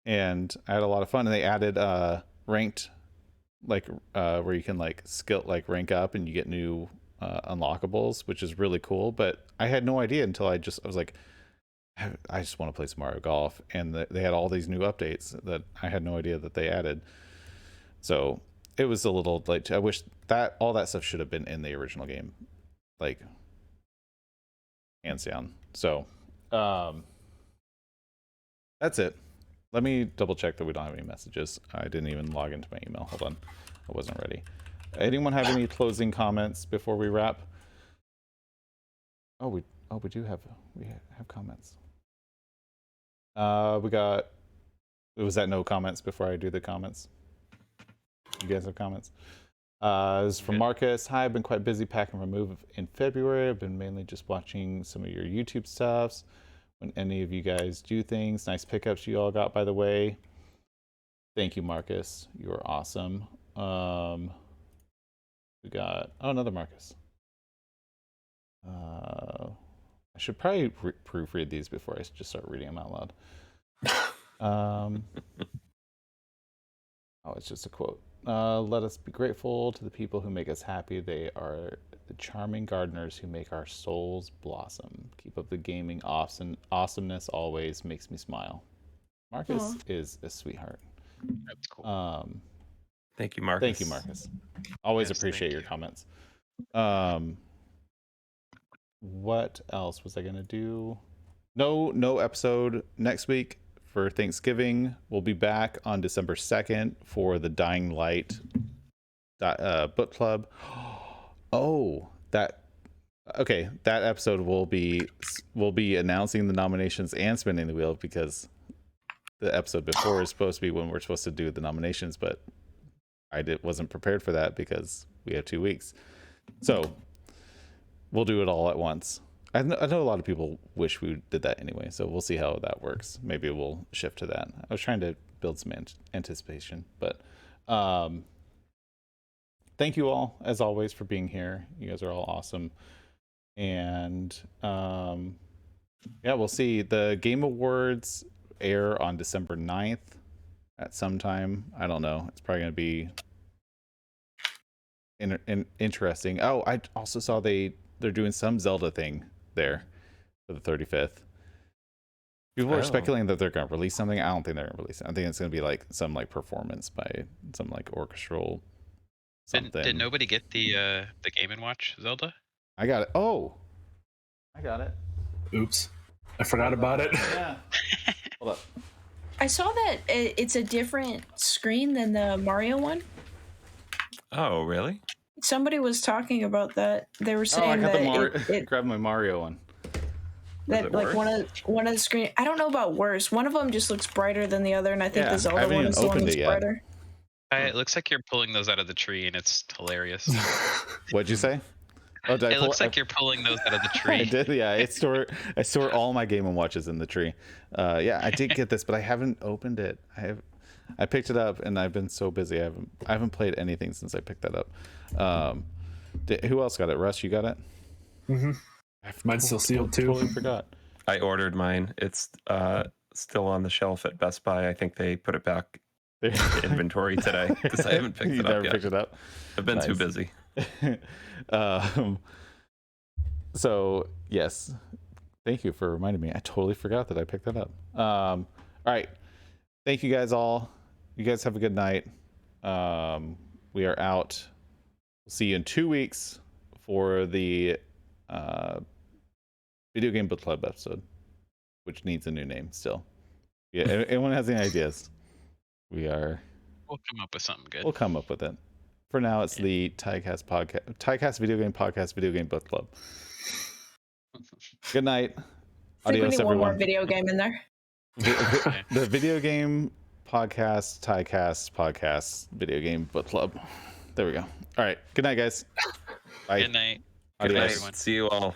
and I had a lot of fun. And they added ranked, like where you can like rank up and you get new unlockables, which is really cool. But I had no idea until I was like, I just want to play some Mario Golf, and they had all these new updates that I had no idea that they added. So it was a little like, I wish that all that stuff should have been in the original game, like hands down. So that's it. Let me double check that we don't have any messages. I didn't even log into my email. Hold on, I wasn't ready. Anyone have any closing comments before we wrap? We do have comments. Was that no comments before I do the comments? You guys have comments? This is from Marcus. Hi, I've been quite busy packing and remove in February. I've been mainly just watching some of your YouTube stuffs. When any of you guys do things, nice pickups you all got, by the way. Thank you, Marcus. You are awesome. We got another Marcus. I should probably proofread these before I just start reading them out loud. It's just a quote. Let us be grateful to the people who make us happy. They are the charming gardeners who make our souls blossom. Keep up the gaming awesomeness always makes me smile. Marcus is a sweetheart. That's cool. Thank you, Marcus. Thank you, Marcus. Always appreciate your comments. What else was I gonna do? No episode next week for Thanksgiving. We'll be back on December 2nd for the Dying Light book club. That episode will be announcing the nominations and spinning the wheel, because the episode before is supposed to be when we're supposed to do the nominations, but I wasn't prepared for that because we have 2 weeks. So we'll do it all at once. I know a lot of people wish we did that anyway, so we'll see how that works. Maybe we'll shift to that. I was trying to build some anticipation, but thank you all, as always, for being here. You guys are all awesome. And we'll see. The Game Awards air on December 9th at some time. I don't know. It's probably going to be interesting. I also saw they're doing some Zelda thing there for the 35th. People are speculating that they're going to release something. I don't think they're going to release it. I think it's going to be like some like performance by some like orchestral something. Did nobody get the Game & Watch Zelda? I got it. I got it. Oops, I forgot about it. Yeah. Hold up. I saw that it's a different screen than the Mario one. Oh, really? Somebody was talking about that. They were saying I got that grab my Mario one. That like one of the screen. I don't know about worse. One of them just looks brighter than the other, and I think the Zelda one is the one that's brighter. It looks like you're pulling those out of the tree, and it's hilarious. What'd you say? It looks like you're pulling those out of the tree. I did, yeah. I store all my Game & Watches in the tree. I did get this, but I haven't opened it. I picked it up, and I've been so busy. I haven't played anything since I picked that up. Who else got it? Russ, you got it? Mm-hmm. Mine's still sealed too. Totally forgot. I ordered mine. It's still on the shelf at Best Buy. I think they put it back in inventory today because I haven't picked it up yet. Picked it up? I've been too busy. So yes, thank you for reminding me. I totally forgot that I picked that up. All right, thank you guys all. You guys have a good night. We are out. We'll see you in 2 weeks for the video game book club episode, which needs a new name still. Yeah, anyone has any ideas? We'll come up with something good. We'll come up with it. For now, it's the TYCAST podcast, TYCAST video game podcast, video game book club. Good night. I think Adios, we need everyone. one more video game in there. The video game podcast, TYCAST podcast, video game book club. There we go. All right. Good night, guys. Bye. Good night. Good night. Adios. everyone. See you all.